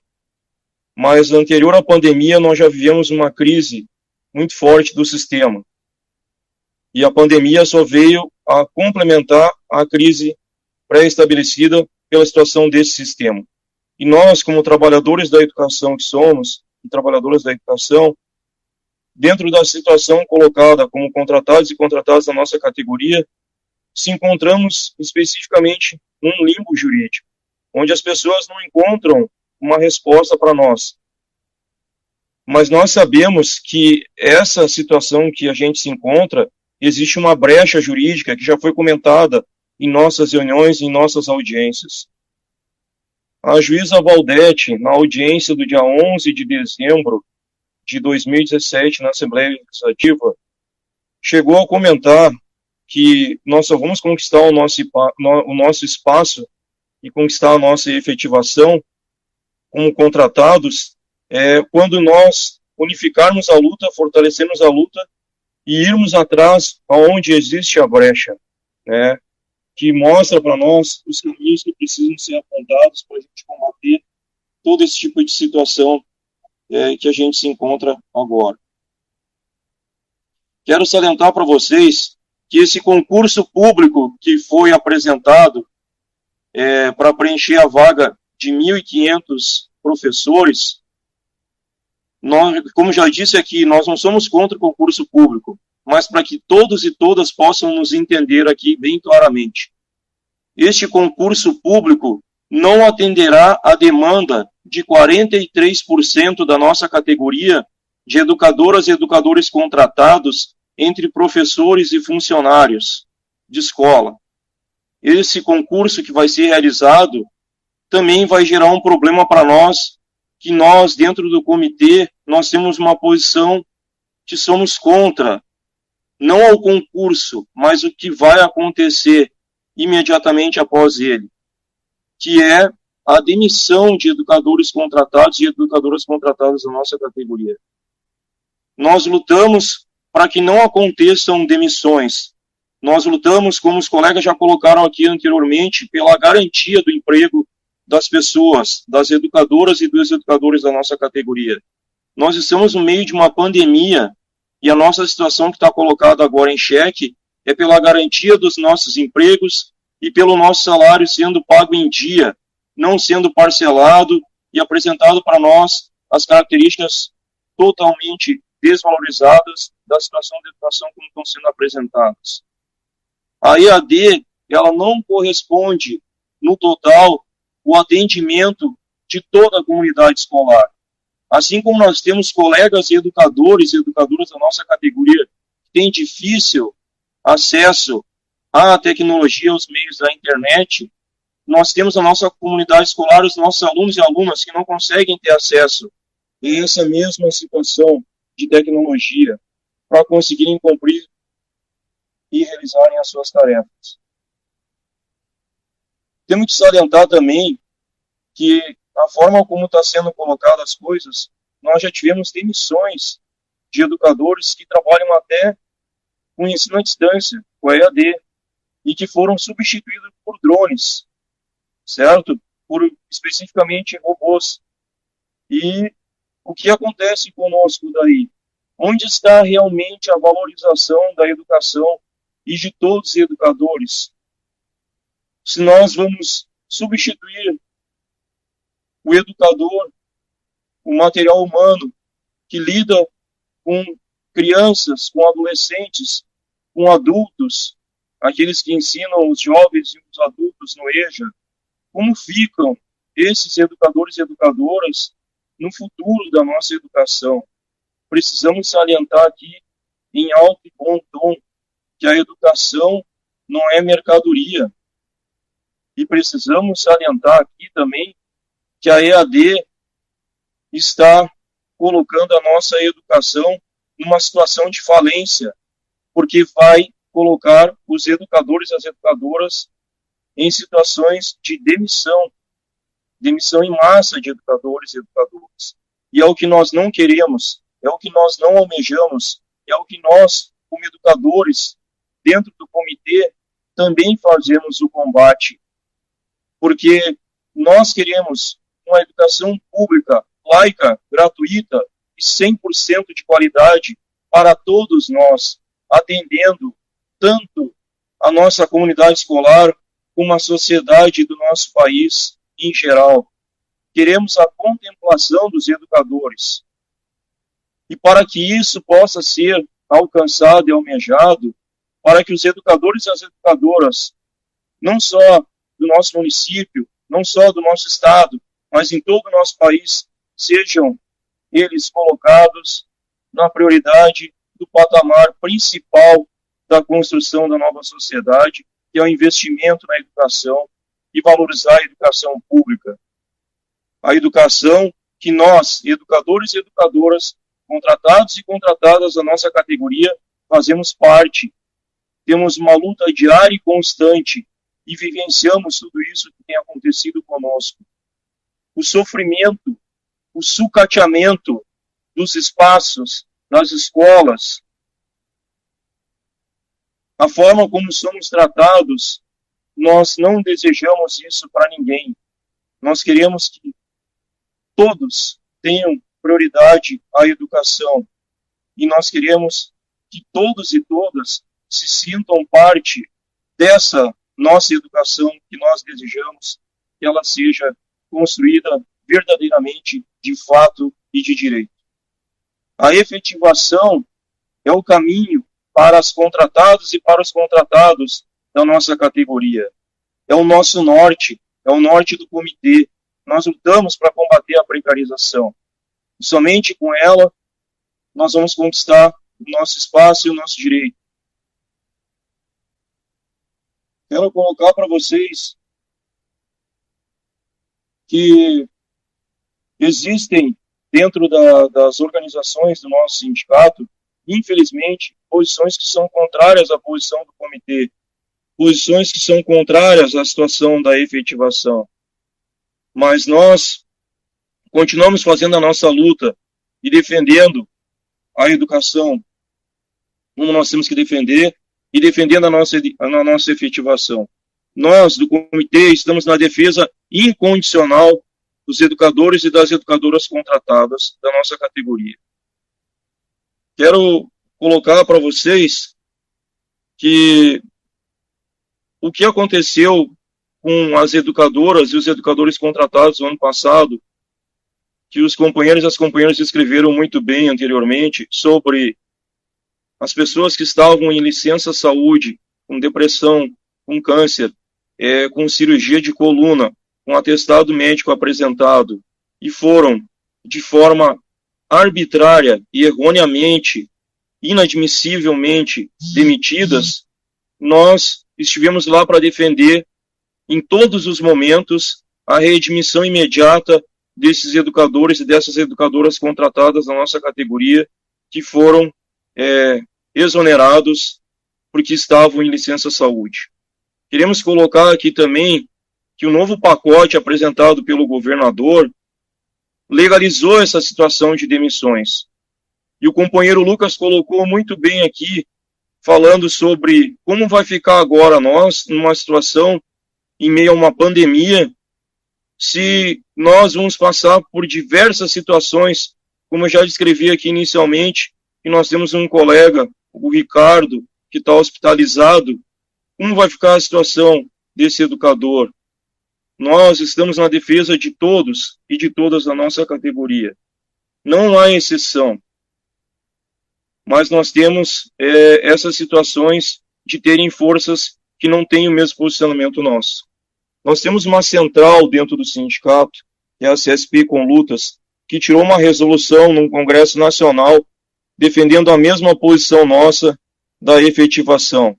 mas anterior à pandemia nós já vivemos uma crise muito forte do sistema. E a pandemia só veio a complementar a crise pré-estabelecida pela situação desse sistema. E nós, como trabalhadores da educação que somos, e trabalhadoras da educação, dentro da situação colocada como contratados e contratadas da nossa categoria, se encontramos especificamente num limbo jurídico, onde as pessoas não encontram uma resposta para nós. Mas nós sabemos que essa situação que a gente se encontra existe uma brecha jurídica que já foi comentada em nossas reuniões, em nossas audiências. A juíza Valdete, na audiência do dia 11 de dezembro de 2017, na Assembleia Legislativa, chegou a comentar que nós só vamos conquistar o nosso espaço e conquistar a nossa efetivação como contratados quando nós unificarmos a luta, fortalecermos a luta e irmos atrás aonde existe a brecha, né, que mostra para nós os caminhos que precisam ser apontados para a gente combater todo esse tipo de situação que a gente se encontra agora. Quero salientar para vocês que esse concurso público que foi apresentado para preencher a vaga de 1.500 professores, nós, como já disse aqui, nós não somos contra o concurso público, mas para que todos e todas possam nos entender aqui bem claramente. Este concurso público não atenderá a demanda de 43% da nossa categoria de educadoras e educadores contratados entre professores e funcionários de escola. Esse concurso que vai ser realizado também vai gerar um problema para nós, que nós, dentro do comitê, nós temos uma posição que somos contra, não ao concurso, mas o que vai acontecer imediatamente após ele, que é a demissão de educadores contratados e educadoras contratadas da nossa categoria. Nós lutamos para que não aconteçam demissões. Nós lutamos, como os colegas já colocaram aqui anteriormente, pela garantia do emprego das pessoas, das educadoras e dos educadores da nossa categoria. Nós estamos no meio de uma pandemia e a nossa situação que está colocada agora em xeque é pela garantia dos nossos empregos e pelo nosso salário sendo pago em dia, não sendo parcelado e apresentado para nós as características totalmente desvalorizadas da situação de educação como estão sendo apresentadas. A EAD, ela não corresponde, no total, o atendimento de toda a comunidade escolar. Assim como nós temos colegas e educadores e educadoras da nossa categoria que têm difícil acesso à tecnologia, aos meios da internet, nós temos a nossa comunidade escolar, os nossos alunos e alunas que não conseguem ter acesso a essa mesma situação de tecnologia para conseguirem cumprir e realizarem as suas tarefas. Temos que salientar também que a forma como está sendo colocadas as coisas, nós já tivemos demissões de educadores que trabalham até com ensino à distância, com a EAD, e que foram substituídos por drones, certo? Por especificamente robôs. E o que acontece conosco daí? Onde está realmente a valorização da educação e de todos os educadores? Se nós vamos substituir o educador, o material humano que lida com crianças, com adolescentes, com adultos, aqueles que ensinam os jovens e os adultos no EJA, como ficam esses educadores e educadoras no futuro da nossa educação? Precisamos salientar aqui, em alto e bom tom, que a educação não é mercadoria. E precisamos salientar aqui também que a EAD está colocando a nossa educação numa situação de falência, porque vai colocar os educadores e as educadoras em situações de demissão em massa de educadores e educadoras. E é o que nós não queremos, é o que nós não almejamos, é o que nós, como educadores, dentro do comitê, também fazemos o combate. Porque nós queremos uma educação pública, laica, gratuita e 100% de qualidade para todos nós, atendendo tanto a nossa comunidade escolar como a sociedade do nosso país em geral. Queremos a contemplação dos educadores. E para que isso possa ser alcançado e almejado, para que os educadores e as educadoras, não só do nosso município, não só do nosso estado, mas em todo o nosso país, sejam eles colocados na prioridade do patamar principal da construção da nova sociedade, que é o investimento na educação e valorizar a educação pública. A educação que nós, educadores e educadoras, contratados e contratadas da nossa categoria, fazemos parte. Temos uma luta diária e constante e vivenciamos tudo isso que tem acontecido conosco. O sofrimento, o sucateamento dos espaços, das escolas, a forma como somos tratados, nós não desejamos isso para ninguém. Nós queremos que todos tenham prioridade à educação e nós queremos que todos e todas se sintam parte dessa nossa educação que nós desejamos que ela seja construída verdadeiramente de fato e de direito. A efetivação é o caminho para as contratadas e para os contratados da nossa categoria. É o nosso norte, é o norte do comitê. Nós lutamos para combater a precarização. E somente com ela nós vamos conquistar o nosso espaço e o nosso direito. Quero colocar para vocês que existem dentro das organizações do nosso sindicato, infelizmente, posições que são contrárias à posição do comitê, posições que são contrárias à situação da efetivação. Mas nós continuamos fazendo a nossa luta e defendendo a educação como nós temos que defender e defendendo a nossa efetivação. Nós, do comitê, estamos na defesa incondicional dos educadores e das educadoras contratadas da nossa categoria. Quero colocar para vocês que o que aconteceu com as educadoras e os educadores contratados no ano passado, que os companheiros e as companheiras escreveram muito bem anteriormente, sobre as pessoas que estavam em licença saúde, com depressão, com câncer, com cirurgia de coluna, com atestado médico apresentado, e foram, de forma arbitrária e erroneamente, inadmissivelmente demitidas, nós estivemos lá para defender, em todos os momentos, a readmissão imediata desses educadores e dessas educadoras contratadas na nossa categoria, que foram exonerados porque estavam em licença saúde. Queremos colocar aqui também que o novo pacote apresentado pelo governador legalizou essa situação de demissões. E o companheiro Lucas colocou muito bem aqui, falando sobre como vai ficar agora nós, numa situação em meio a uma pandemia, se nós vamos passar por diversas situações, como eu já descrevi aqui inicialmente, que nós temos um colega, o Ricardo, que está hospitalizado. Como vai ficar a situação desse educador? Nós estamos na defesa de todos e de todas da nossa categoria. Não há exceção. Mas nós temos essas situações de terem forças que não têm o mesmo posicionamento nosso. Nós temos uma central dentro do sindicato, que é a CSP com Lutas, que tirou uma resolução num Congresso Nacional defendendo a mesma posição nossa da efetivação.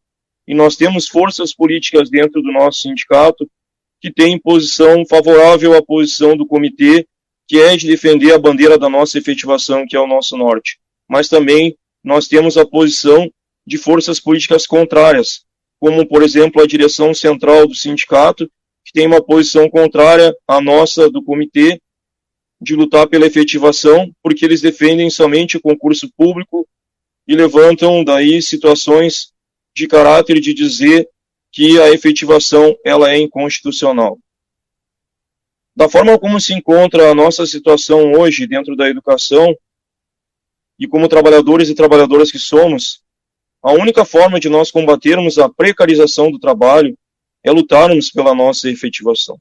E nós temos forças políticas dentro do nosso sindicato que têm posição favorável à posição do comitê, que é de defender a bandeira da nossa efetivação, que é o nosso norte. Mas também nós temos a posição de forças políticas contrárias, como, por exemplo, a direção central do sindicato, que tem uma posição contrária à nossa do comitê, de lutar pela efetivação, porque eles defendem somente o concurso público e levantam daí situações de caráter de dizer que a efetivação ela é inconstitucional. Da forma como se encontra a nossa situação hoje dentro da educação, e como trabalhadores e trabalhadoras que somos, a única forma de nós combatermos a precarização do trabalho é lutarmos pela nossa efetivação.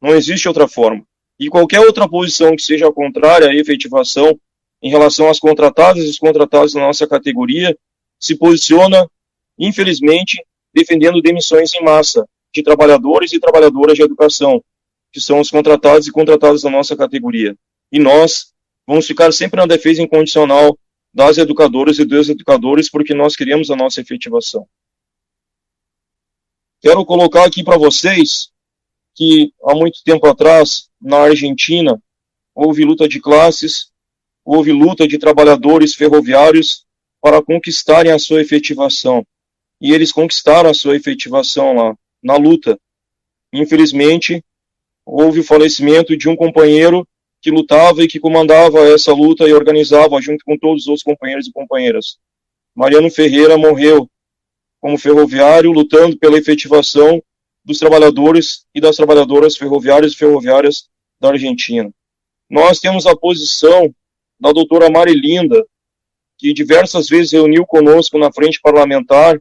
Não existe outra forma. E qualquer outra posição que seja contrária à efetivação em relação às contratadas e os contratados da nossa categoria se posiciona, infelizmente, defendendo demissões em massa de trabalhadores e trabalhadoras de educação, que são os contratados e contratadas da nossa categoria. E nós vamos ficar sempre na defesa incondicional das educadoras e dos educadores, porque nós queremos a nossa efetivação. Quero colocar aqui para vocês que há muito tempo atrás, na Argentina, houve luta de classes, houve luta de trabalhadores ferroviários para conquistarem a sua efetivação. E eles conquistaram a sua efetivação lá, na luta. Infelizmente, houve o falecimento de um companheiro que lutava e que comandava essa luta e organizava junto com todos os outros companheiros e companheiras. Mariano Ferreira morreu como ferroviário, lutando pela efetivação dos trabalhadores e das trabalhadoras ferroviárias e ferroviárias da Argentina. Nós temos a posição da doutora Marilinda, que diversas vezes reuniu conosco na frente parlamentar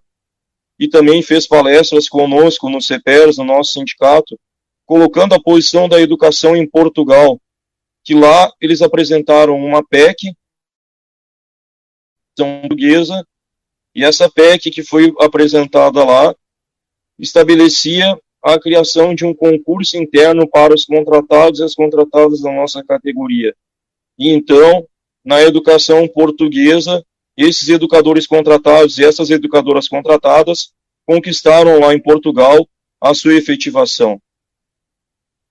e também fez palestras conosco no CEPERS, no nosso sindicato, colocando a posição da educação em Portugal, que lá eles apresentaram uma PEC portuguesa, e essa PEC que foi apresentada lá estabelecia a criação de um concurso interno para os contratados e as contratadas da nossa categoria. E então, na educação portuguesa, esses educadores contratados e essas educadoras contratadas conquistaram lá em Portugal a sua efetivação.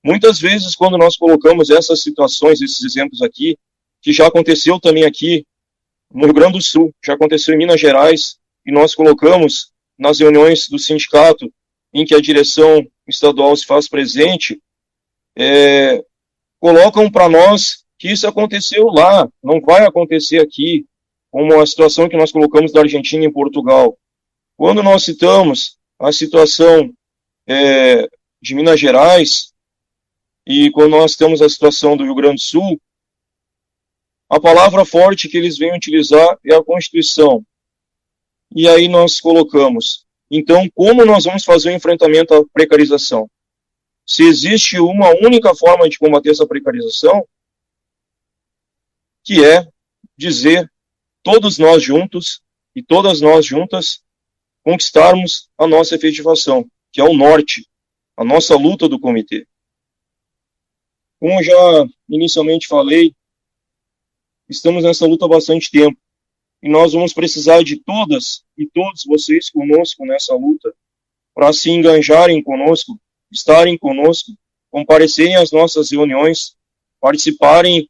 Muitas vezes, quando nós colocamos essas situações, esses exemplos aqui, que já aconteceu também aqui no Rio Grande do Sul, já aconteceu em Minas Gerais, e nós colocamos nas reuniões do sindicato em que a direção estadual se faz presente, colocam para nós que isso aconteceu lá, não vai acontecer aqui, como a situação que nós colocamos da Argentina e Portugal. Quando nós citamos a situação de Minas Gerais, e quando nós temos a situação do Rio Grande do Sul, a palavra forte que eles vêm utilizar é a Constituição. E aí nós colocamos, então, como nós vamos fazer o enfrentamento à precarização? Se existe uma única forma de combater essa precarização, que é dizer, todos nós juntos e todas nós juntas, conquistarmos a nossa efetivação, que é o norte, a nossa luta do comitê. Como já inicialmente falei, estamos nessa luta há bastante tempo. E nós vamos precisar de todas e todos vocês conosco nessa luta, para se engajarem conosco, estarem conosco, comparecerem às nossas reuniões, participarem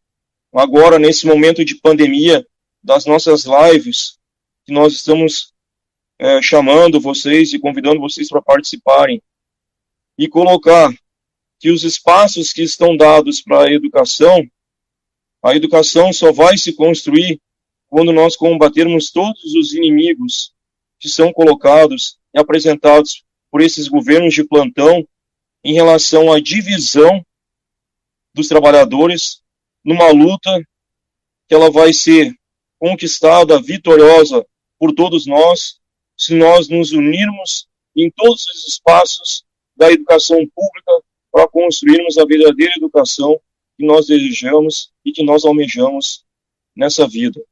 agora, nesse momento de pandemia, das nossas lives, que nós estamos chamando vocês e convidando vocês para participarem. E colocar que os espaços que estão dados para a educação só vai se construir quando nós combatermos todos os inimigos que são colocados e apresentados por esses governos de plantão em relação à divisão dos trabalhadores numa luta que ela vai ser conquistada, vitoriosa por todos nós, se nós nos unirmos em todos os espaços da educação pública para construirmos a verdadeira educação que nós desejamos e que nós almejamos nessa vida.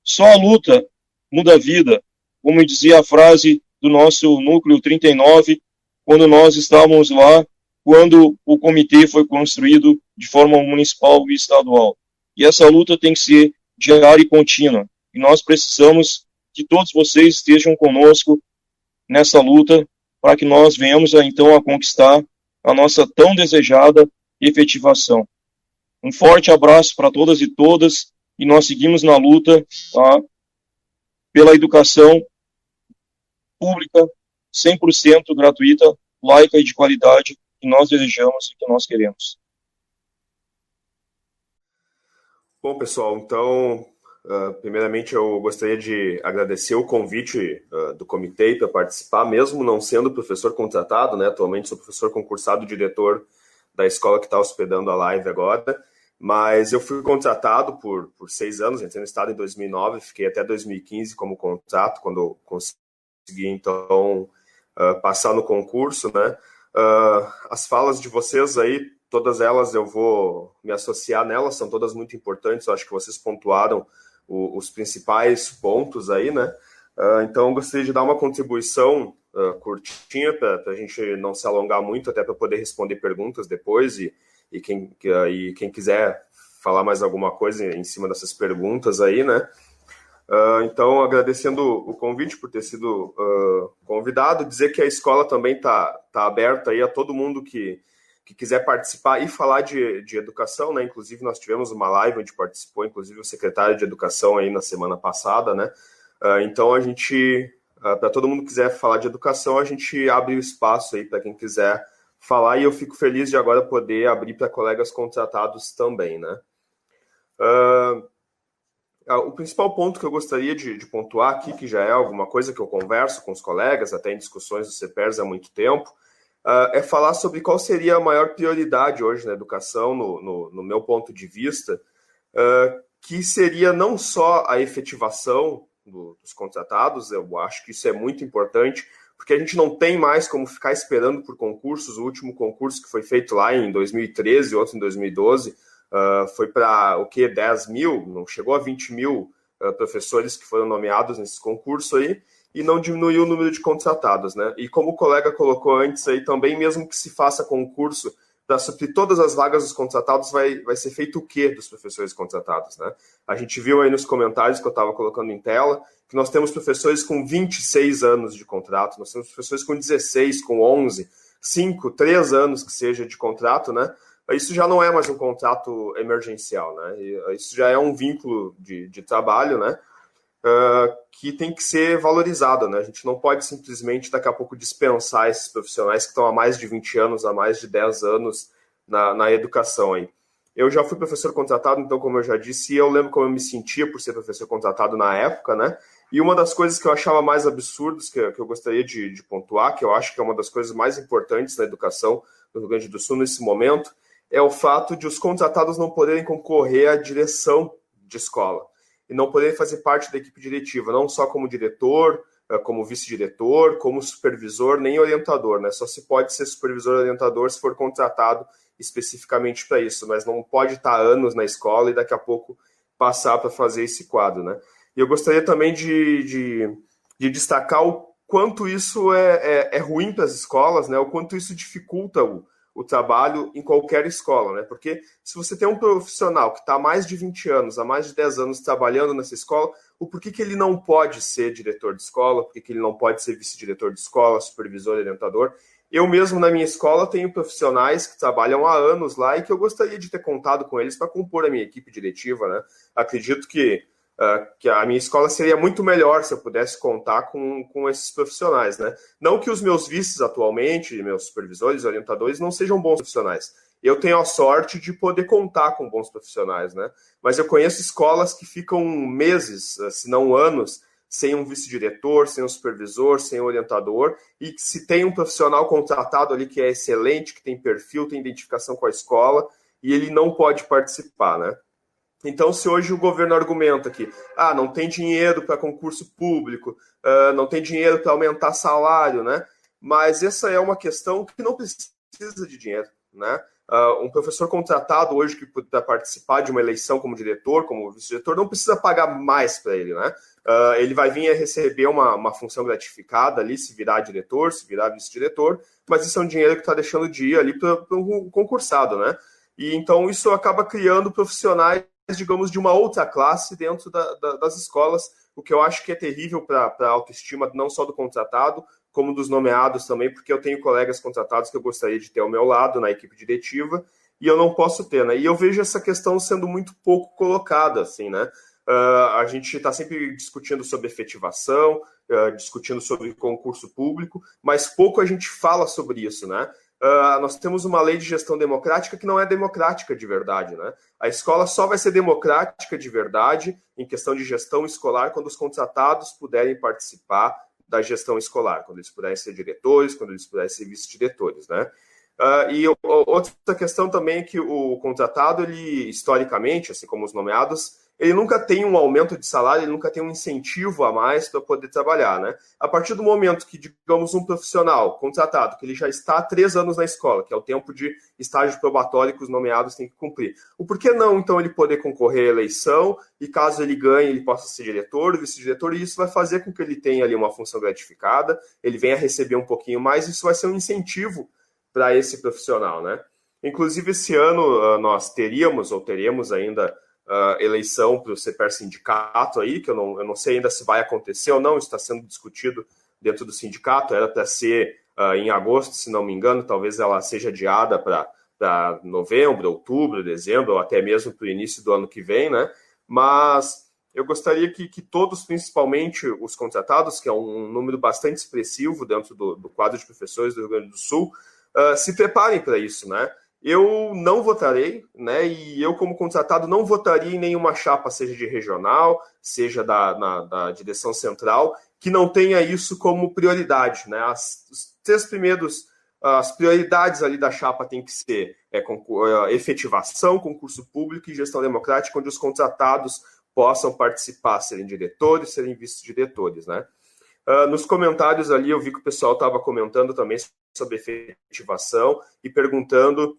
Só a luta muda a vida, como dizia a frase do nosso Núcleo 39, quando nós estávamos lá, quando o comitê foi construído de forma municipal e estadual. E essa luta tem que ser diária e contínua. E nós precisamos que todos vocês estejam conosco nessa luta para que nós venhamos então a conquistar a nossa tão desejada efetivação. Um forte abraço para todas e todas, e nós seguimos na luta pela educação pública, 100% gratuita, laica e de qualidade, que nós desejamos e que nós queremos. Bom, pessoal, então, primeiramente eu gostaria de agradecer o convite do comitê para participar, mesmo não sendo professor contratado, né? Atualmente sou professor concursado, diretor da escola que está hospedando a live agora, mas eu fui contratado por 6 anos, entrei no estado em 2009, fiquei até 2015 como contrato, quando eu consegui, então, passar no concurso, né? As falas de vocês aí, todas elas eu vou me associar nelas, são todas muito importantes, eu acho que vocês pontuaram os principais pontos aí, né? Então, eu gostaria de dar uma contribuição curtinha para a gente não se alongar muito, até para poder responder perguntas depois e quem quiser falar mais alguma coisa em cima dessas perguntas aí, né? Então, agradecendo o convite por ter sido convidado, dizer que a escola também está aberta aí a todo mundo que quiser participar e falar de educação, né? Inclusive, nós tivemos uma live onde participou, inclusive, o secretário de Educação aí na semana passada, né? Então, a gente, para todo mundo que quiser falar de educação, a gente abre o espaço aí para quem quiser falar, e eu fico feliz de agora poder abrir para colegas contratados também, né? O principal ponto que eu gostaria de pontuar aqui, que já é alguma coisa que eu converso com os colegas, até em discussões do CEPERS há muito tempo, é falar sobre qual seria a maior prioridade hoje na educação, no meu ponto de vista, que seria não só a efetivação dos contratados. Eu acho que isso é muito importante, porque a gente não tem mais como ficar esperando por concursos. O último concurso que foi feito lá em 2013, outro em 2012, foi para 10 mil, não chegou a 20 mil professores que foram nomeados nesse concurso aí, e não diminuiu o número de contratados, né? E como o colega colocou antes aí também, mesmo que se faça concurso para suprir todas as vagas dos contratados, vai ser feito o quê dos professores contratados, né? A gente viu aí nos comentários que eu estava colocando em tela que nós temos professores com 26 anos de contrato, nós temos professores com 16, com 11, 5, 3 anos que seja de contrato, né? Isso já não é mais um contrato emergencial, né? Isso já é um vínculo de trabalho, né? Que tem que ser valorizado, né? A gente não pode simplesmente daqui a pouco dispensar esses profissionais que estão há mais de 20 anos, há mais de 10 anos na educação aí. Eu já fui professor contratado, então, como eu já disse, eu lembro como eu me sentia por ser professor contratado na época, né? E uma das coisas que eu achava mais absurdas, que eu gostaria de pontuar, que eu acho que é uma das coisas mais importantes na educação do Rio Grande do Sul nesse momento, é o fato de os contratados não poderem concorrer à direção de escola e não poderem fazer parte da equipe diretiva, não só como diretor, como vice-diretor, como supervisor, nem orientador, né? Só se pode ser supervisor orientador se for contratado especificamente para isso, mas não pode estar anos na escola e daqui a pouco passar para fazer esse quadro, né? E eu gostaria também de destacar o quanto isso é ruim para as escolas, né? O quanto isso dificulta o trabalho em qualquer escola, né? Porque se você tem um profissional que está há mais de 20 anos, há mais de 10 anos trabalhando nessa escola, o porquê que ele não pode ser diretor de escola, porquê que ele não pode ser vice-diretor de escola, supervisor, orientador? Eu mesmo, na minha escola, tenho profissionais que trabalham há anos lá e que eu gostaria de ter contado com eles para compor a minha equipe diretiva, né? Acredito que a minha escola seria muito melhor se eu pudesse contar com esses profissionais, né? Não que os meus vices atualmente, meus supervisores, orientadores, não sejam bons profissionais. Eu tenho a sorte de poder contar com bons profissionais, né? Mas eu conheço escolas que ficam meses, se não anos, sem um vice-diretor, sem um supervisor, sem um orientador, e que se tem um profissional contratado ali que é excelente, que tem perfil, tem identificação com a escola, e ele não pode participar, né? Então, se hoje o governo argumenta que não tem dinheiro para concurso público, não tem dinheiro para aumentar salário, né? Mas essa é uma questão que não precisa de dinheiro, né? Um professor contratado hoje que para participar de uma eleição como diretor, como vice-diretor, não precisa pagar mais para ele, né? Ele vai vir a receber uma função gratificada ali, se virar diretor, se virar vice-diretor, mas isso é um dinheiro que está deixando de ir ali para um concursado, né? E então isso acaba criando profissionais, digamos, de uma outra classe dentro das escolas, o que eu acho que é terrível para a autoestima não só do contratado, como dos nomeados também, porque eu tenho colegas contratados que eu gostaria de ter ao meu lado na equipe diretiva, e eu não posso ter, né? E eu vejo essa questão sendo muito pouco colocada, assim, né? A gente está sempre discutindo sobre efetivação, discutindo sobre concurso público, mas pouco a gente fala sobre isso, né? Nós temos uma lei de gestão democrática que não é democrática de verdade, né? A escola só vai ser democrática de verdade em questão de gestão escolar quando os contratados puderem participar da gestão escolar, quando eles puderem ser diretores, quando eles puderem ser vice-diretores, né? E outra questão também é que o contratado, ele historicamente, assim como os nomeados, ele nunca tem um aumento de salário, ele nunca tem um incentivo a mais para poder trabalhar, né? A partir do momento que, digamos, um profissional contratado, que ele já está há 3 anos na escola, que é o tempo de estágio probatório que os nomeados têm que cumprir, o porquê não, então, ele poder concorrer à eleição e, caso ele ganhe, ele possa ser diretor, vice-diretor, e isso vai fazer com que ele tenha ali uma função gratificada, ele venha receber um pouquinho mais, isso vai ser um incentivo para esse profissional, né? Inclusive, esse ano nós teremos ainda eleição para o CEPER Sindicato aí, que eu não sei ainda se vai acontecer ou não, está sendo discutido dentro do sindicato, era para ser em agosto, se não me engano, talvez ela seja adiada para novembro, outubro, dezembro, ou até mesmo para o início do ano que vem, né? Mas eu gostaria que todos, principalmente os contratados, que é um número bastante expressivo dentro do quadro de professores do Rio Grande do Sul, se preparem para isso, né? Eu não votarei, né? E eu, como contratado, não votaria em nenhuma chapa, seja de regional, seja da direção central, que não tenha isso como prioridade, né? As prioridades ali da chapa tem que ser efetivação, concurso público e gestão democrática, onde os contratados possam participar, serem diretores, serem vice-diretores, né? Nos comentários ali eu vi que o pessoal estava comentando também sobre efetivação e perguntando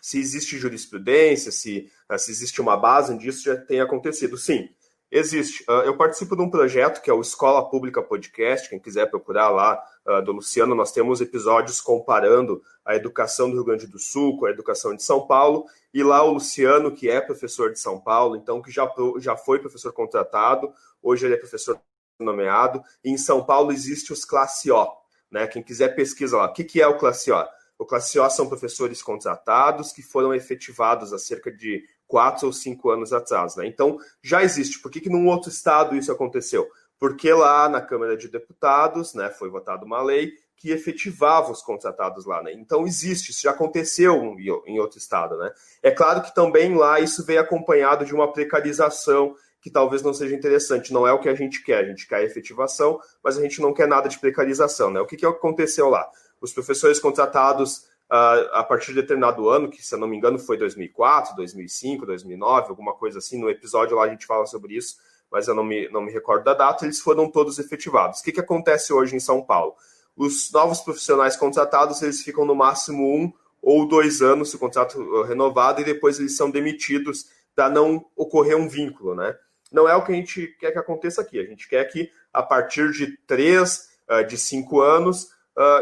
se existe jurisprudência, se existe uma base onde isso já tem acontecido. Sim, existe. Eu participo de um projeto que é o Escola Pública Podcast, quem quiser procurar lá, do Luciano, nós temos episódios comparando a educação do Rio Grande do Sul com a educação de São Paulo, e lá o Luciano, que é professor de São Paulo, então que já foi professor contratado, hoje ele é professor nomeado, e em São Paulo existe os Classe O, né? Quem quiser pesquisa lá. O que é o Classe O? O Classe O são professores contratados que foram efetivados há cerca de 4 ou 5 anos atrás, né? Então, já existe. Por que num outro estado isso aconteceu? Porque lá na Câmara de Deputados, né, foi votada uma lei que efetivava os contratados lá, né? Então, existe. Isso já aconteceu em outro estado, né? É claro que também lá isso veio acompanhado de uma precarização que talvez não seja interessante. Não é o que a gente quer a efetivação, mas a gente não quer nada de precarização, né? O que aconteceu lá? Os professores contratados a partir de determinado ano, que se eu não me engano foi 2004, 2005, 2009, alguma coisa assim, no episódio lá a gente fala sobre isso, mas eu não me recordo da data, eles foram todos efetivados. O que acontece hoje em São Paulo? Os novos profissionais contratados, eles ficam no máximo 1 ou 2 anos, se o contrato renovado, e depois eles são demitidos para não ocorrer um vínculo, né? Não é o que a gente quer que aconteça aqui, a gente quer que a partir de 3, de 5 anos,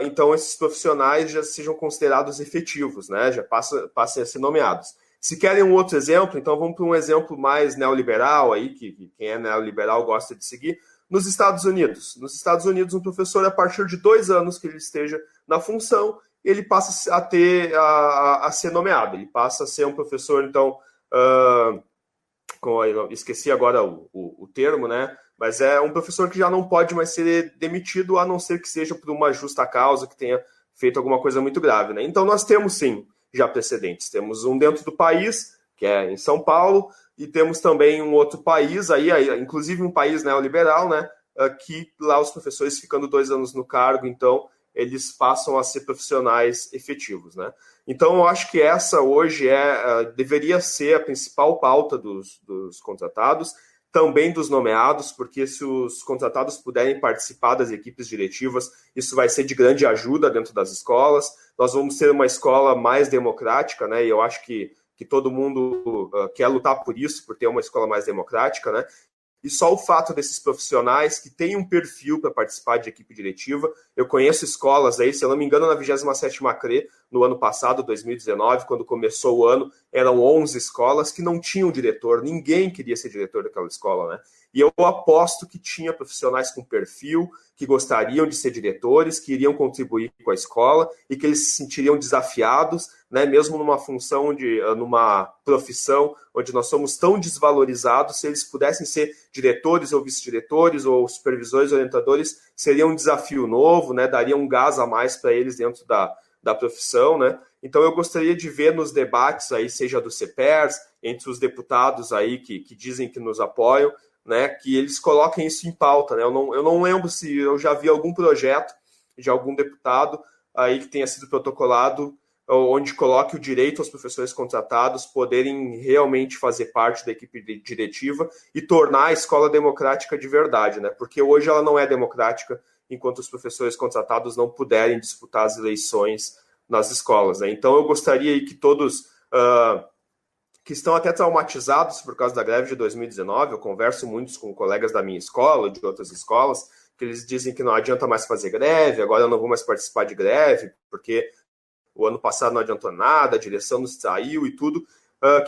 então esses profissionais já sejam considerados efetivos, né? Já passem a ser nomeados. Se querem um outro exemplo, então vamos para um exemplo mais neoliberal, aí, que quem é neoliberal gosta de seguir. Nos Estados Unidos. Nos Estados Unidos, um professor, a partir de 2 anos que ele esteja na função, ele passa a ser nomeado. Ele passa a ser um professor, então, esqueci agora o termo, né? Mas é um professor que já não pode mais ser demitido, a não ser que seja por uma justa causa, que tenha feito alguma coisa muito grave, né? Então nós temos, sim, já precedentes. Temos um dentro do país, que é em São Paulo, e temos também um outro país, inclusive um país neoliberal, né? Que lá os professores ficando 2 anos no cargo, então eles passam a ser profissionais efetivos, né? Então eu acho que essa hoje deveria ser a principal pauta dos contratados, também dos nomeados, porque se os contratados puderem participar das equipes diretivas, isso vai ser de grande ajuda dentro das escolas. Nós vamos ter uma escola mais democrática, né? E eu acho que todo mundo quer lutar por isso, por ter uma escola mais democrática, né? E só o fato desses profissionais que têm um perfil para participar de equipe diretiva. Eu conheço escolas aí, se eu não me engano, na 27ª CRE, no ano passado, 2019, quando começou o ano, eram 11 escolas que não tinham diretor, ninguém queria ser diretor daquela escola, né? E eu aposto que tinha profissionais com perfil, que gostariam de ser diretores, que iriam contribuir com a escola e que eles se sentiriam desafiados, né, mesmo numa função, numa profissão onde nós somos tão desvalorizados, se eles pudessem ser diretores ou vice-diretores ou supervisores, orientadores, seria um desafio novo, né, daria um gás a mais para eles dentro da profissão, né? Então eu gostaria de ver nos debates aí, seja do CEPERS, entre os deputados aí que dizem que nos apoiam, né, que eles coloquem isso em pauta, né? Eu não lembro se eu já vi algum projeto de algum deputado aí que tenha sido protocolado onde coloque o direito aos professores contratados poderem realmente fazer parte da equipe diretiva e tornar a escola democrática de verdade, né? Porque hoje ela não é democrática enquanto os professores contratados não puderem disputar as eleições nas escolas, né? Então eu gostaria que todos que estão até traumatizados por causa da greve de 2019, eu converso muito com colegas da minha escola, de outras escolas, que eles dizem que não adianta mais fazer greve, agora eu não vou mais participar de greve, porque o ano passado não adiantou nada, a direção nos saiu e tudo,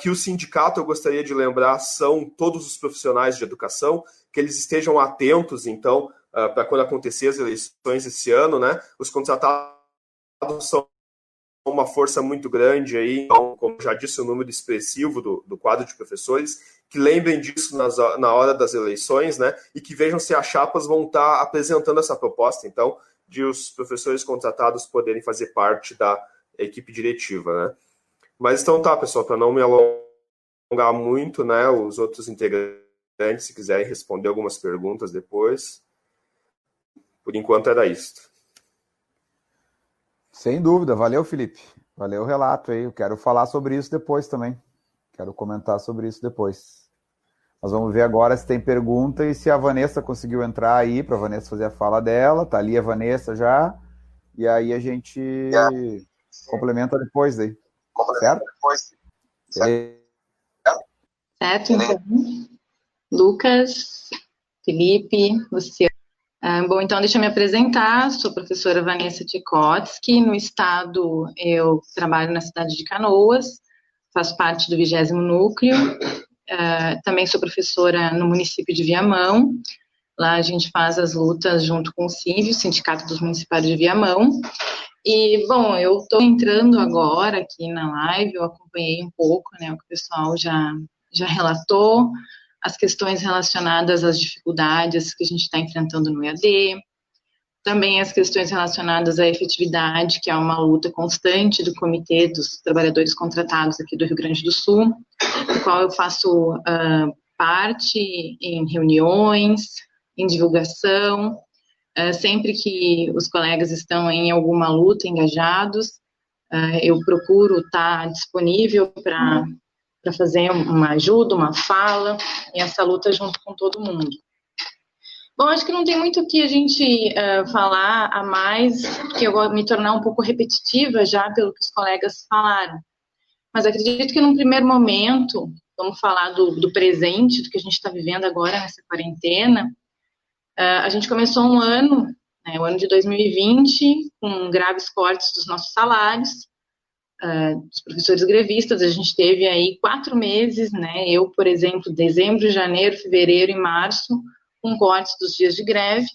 que o sindicato, eu gostaria de lembrar, são todos os profissionais de educação, que eles estejam atentos, então, para quando acontecer as eleições esse ano, né, os contratados são uma força muito grande aí, então, como já disse, o número expressivo do quadro de professores, que lembrem disso na hora das eleições, né, e que vejam se as chapas vão estar apresentando essa proposta, então, de os professores contratados poderem fazer parte da equipe diretiva, né. Mas então tá, pessoal, para não me alongar muito, né, os outros integrantes, se quiserem responder algumas perguntas depois, por enquanto era isso. Sem dúvida, valeu, Felipe. Valeu o relato aí. Eu quero falar sobre isso depois também. Quero comentar sobre isso depois. Nós vamos ver agora se tem pergunta e se a Vanessa conseguiu entrar aí, para a Vanessa fazer a fala dela. Tá ali a Vanessa já. E aí a gente complementa depois daí. Certo? Certo, então. Lucas, Felipe, Luciano. Bom, então deixa eu me apresentar, sou a professora Vanessa Tchaikovsky, no estado eu trabalho na cidade de Canoas, faço parte do 20º núcleo, também sou professora no município de Viamão, lá a gente faz as lutas junto com o CIV, o Sindicato dos Municipários de Viamão, e, bom, eu estou entrando agora aqui na live, eu acompanhei um pouco, né, o que o pessoal já relatou, as questões relacionadas às dificuldades que a gente está enfrentando no EAD, também as questões relacionadas à efetividade, que é uma luta constante do Comitê dos Trabalhadores Contratados aqui do Rio Grande do Sul, do qual eu faço parte em reuniões, em divulgação, sempre que os colegas estão em alguma luta, engajados, eu procuro estar disponível para fazer uma ajuda, uma fala, e essa luta junto com todo mundo. Bom, acho que não tem muito o que a gente falar a mais, porque eu vou me tornar um pouco repetitiva já pelo que os colegas falaram. Mas acredito que num primeiro momento, vamos falar do presente, do que a gente está vivendo agora nessa quarentena. A gente começou um ano, né, o ano de 2020, com graves cortes dos nossos salários, dos professores grevistas. A gente teve aí 4 meses, né, eu, por exemplo, dezembro, janeiro, fevereiro e março, com cortes dos dias de greve,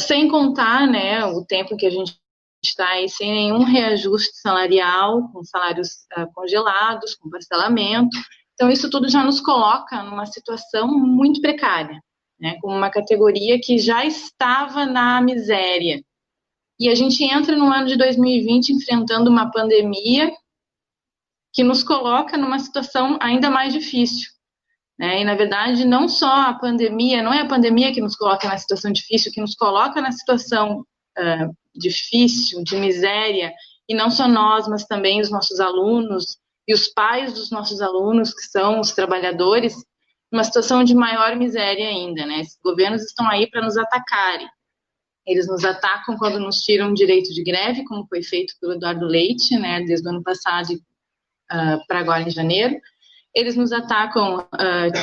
sem contar, né, o tempo que a gente está aí sem nenhum reajuste salarial, com salários congelados, com parcelamento. Então, isso tudo já nos coloca numa situação muito precária, né, como uma categoria que já estava na miséria. E a gente entra no ano de 2020 enfrentando uma pandemia que nos coloca numa situação ainda mais difícil, né? E, na verdade, não só a pandemia, não é a pandemia que nos coloca na situação difícil, que nos coloca na situação difícil, de miséria, e não só nós, mas também os nossos alunos e os pais dos nossos alunos, que são os trabalhadores, numa situação de maior miséria ainda, né? Esses governos estão aí para nos atacarem. Eles nos atacam quando nos tiram o direito de greve, como foi feito pelo Eduardo Leite, né, desde o ano passado para agora em janeiro. Eles nos atacam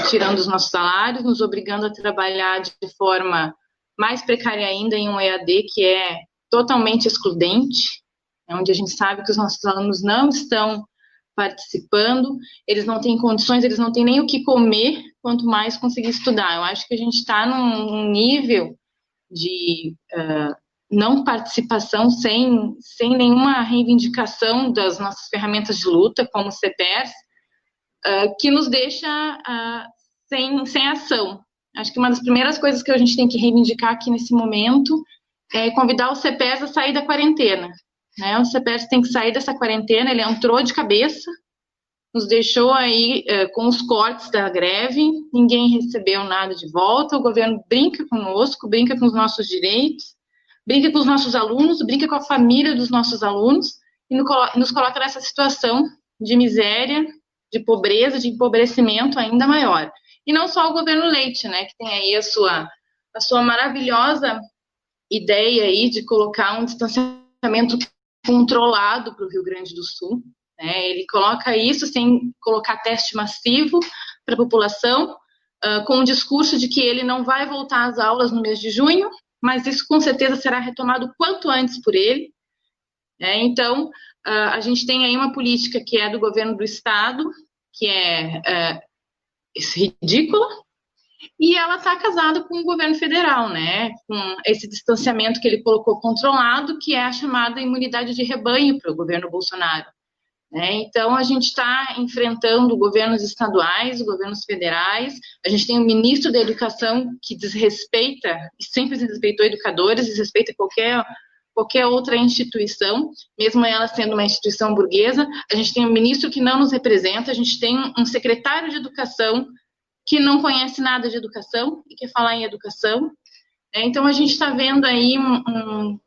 tirando os nossos salários, nos obrigando a trabalhar de forma mais precária ainda em um EAD que é totalmente excludente, onde a gente sabe que os nossos alunos não estão participando, eles não têm condições, eles não têm nem o que comer, quanto mais conseguir estudar. Eu acho que a gente está num nível de não participação, sem nenhuma reivindicação das nossas ferramentas de luta, como o CEPERS, que nos deixa sem ação. Acho que uma das primeiras coisas que a gente tem que reivindicar aqui nesse momento é convidar o CEPERS a sair da quarentena, né? O CEPERS tem que sair dessa quarentena, ele entrou de cabeça, nos deixou aí com os cortes da greve, ninguém recebeu nada de volta, o governo brinca conosco, brinca com os nossos direitos, brinca com os nossos alunos, brinca com a família dos nossos alunos e nos coloca nessa situação de miséria, de pobreza, de empobrecimento ainda maior. E não só o governo Leite, né, que tem aí a sua maravilhosa ideia aí de colocar um distanciamento controlado para o Rio Grande do Sul. Ele coloca isso sem colocar teste massivo para a população, com o discurso de que ele não vai voltar às aulas no mês de junho, mas isso com certeza será retomado quanto antes por ele. Então, a gente tem aí uma política que é do governo do estado, que é ridícula, e ela está casada com o governo federal, né? Com esse distanciamento que ele colocou controlado, que é a chamada imunidade de rebanho para o governo Bolsonaro. Né? Então, a gente está enfrentando governos estaduais, governos federais, a gente tem um ministro da Educação que desrespeita, e sempre desrespeitou educadores, desrespeita qualquer outra instituição, mesmo ela sendo uma instituição burguesa. A gente tem um ministro que não nos representa, a gente tem um secretário de Educação que não conhece nada de educação e quer falar em educação. Então, a gente está vendo aí um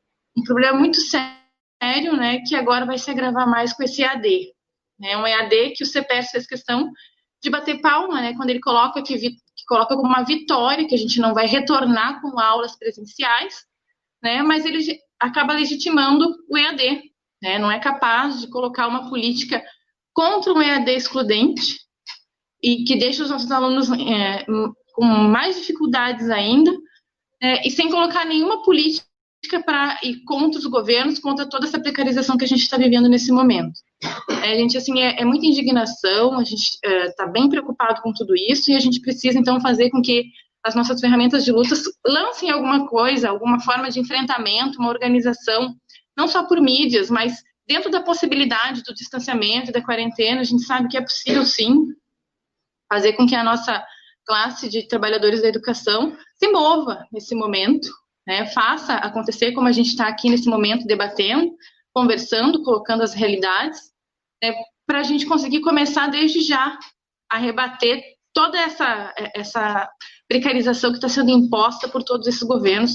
problema muito sério, né, que agora vai se agravar mais com esse EAD. Né, um EAD que o CEPES fez questão de bater palma, né, quando ele coloca que coloca como uma vitória, que a gente não vai retornar com aulas presenciais, né, mas ele acaba legitimando o EAD. Né, não é capaz de colocar uma política contra um EAD excludente, e que deixa os nossos alunos com mais dificuldades ainda, e sem colocar nenhuma política para ir contra os governos, contra toda essa precarização que a gente está vivendo nesse momento. A gente, assim, é muita indignação, a gente está bem preocupado com tudo isso, e a gente precisa, então, fazer com que as nossas ferramentas de luta lancem alguma coisa, alguma forma de enfrentamento, uma organização, não só por mídias, mas dentro da possibilidade do distanciamento, da quarentena. A gente sabe que é possível, sim, fazer com que a nossa classe de trabalhadores da educação se mova nesse momento, né, faça acontecer como a gente está aqui nesse momento debatendo, conversando, colocando as realidades, né, para a gente conseguir começar desde já a rebater toda essa precarização que está sendo imposta por todos esses governos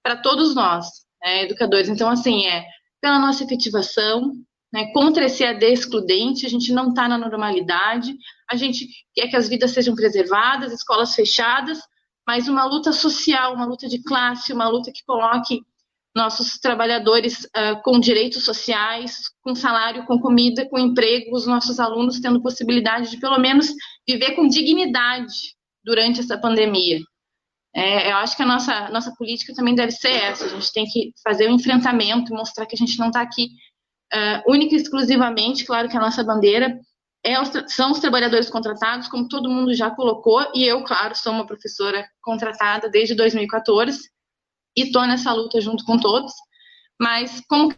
para todos nós, né, educadores. Então, assim, pela nossa efetivação, né, contra esse EAD excludente, a gente não está na normalidade, a gente quer que as vidas sejam preservadas, escolas fechadas, mas uma luta social, uma luta de classe, uma luta que coloque nossos trabalhadores com direitos sociais, com salário, com comida, com emprego, os nossos alunos tendo possibilidade de, pelo menos, viver com dignidade durante essa pandemia. Eu acho que a nossa política também deve ser essa, a gente tem que fazer o enfrentamento, mostrar que a gente não está aqui única e exclusivamente, claro que a nossa bandeira são os trabalhadores contratados, como todo mundo já colocou, e eu, claro, sou uma professora contratada desde 2014 e estou nessa luta junto com todos, mas como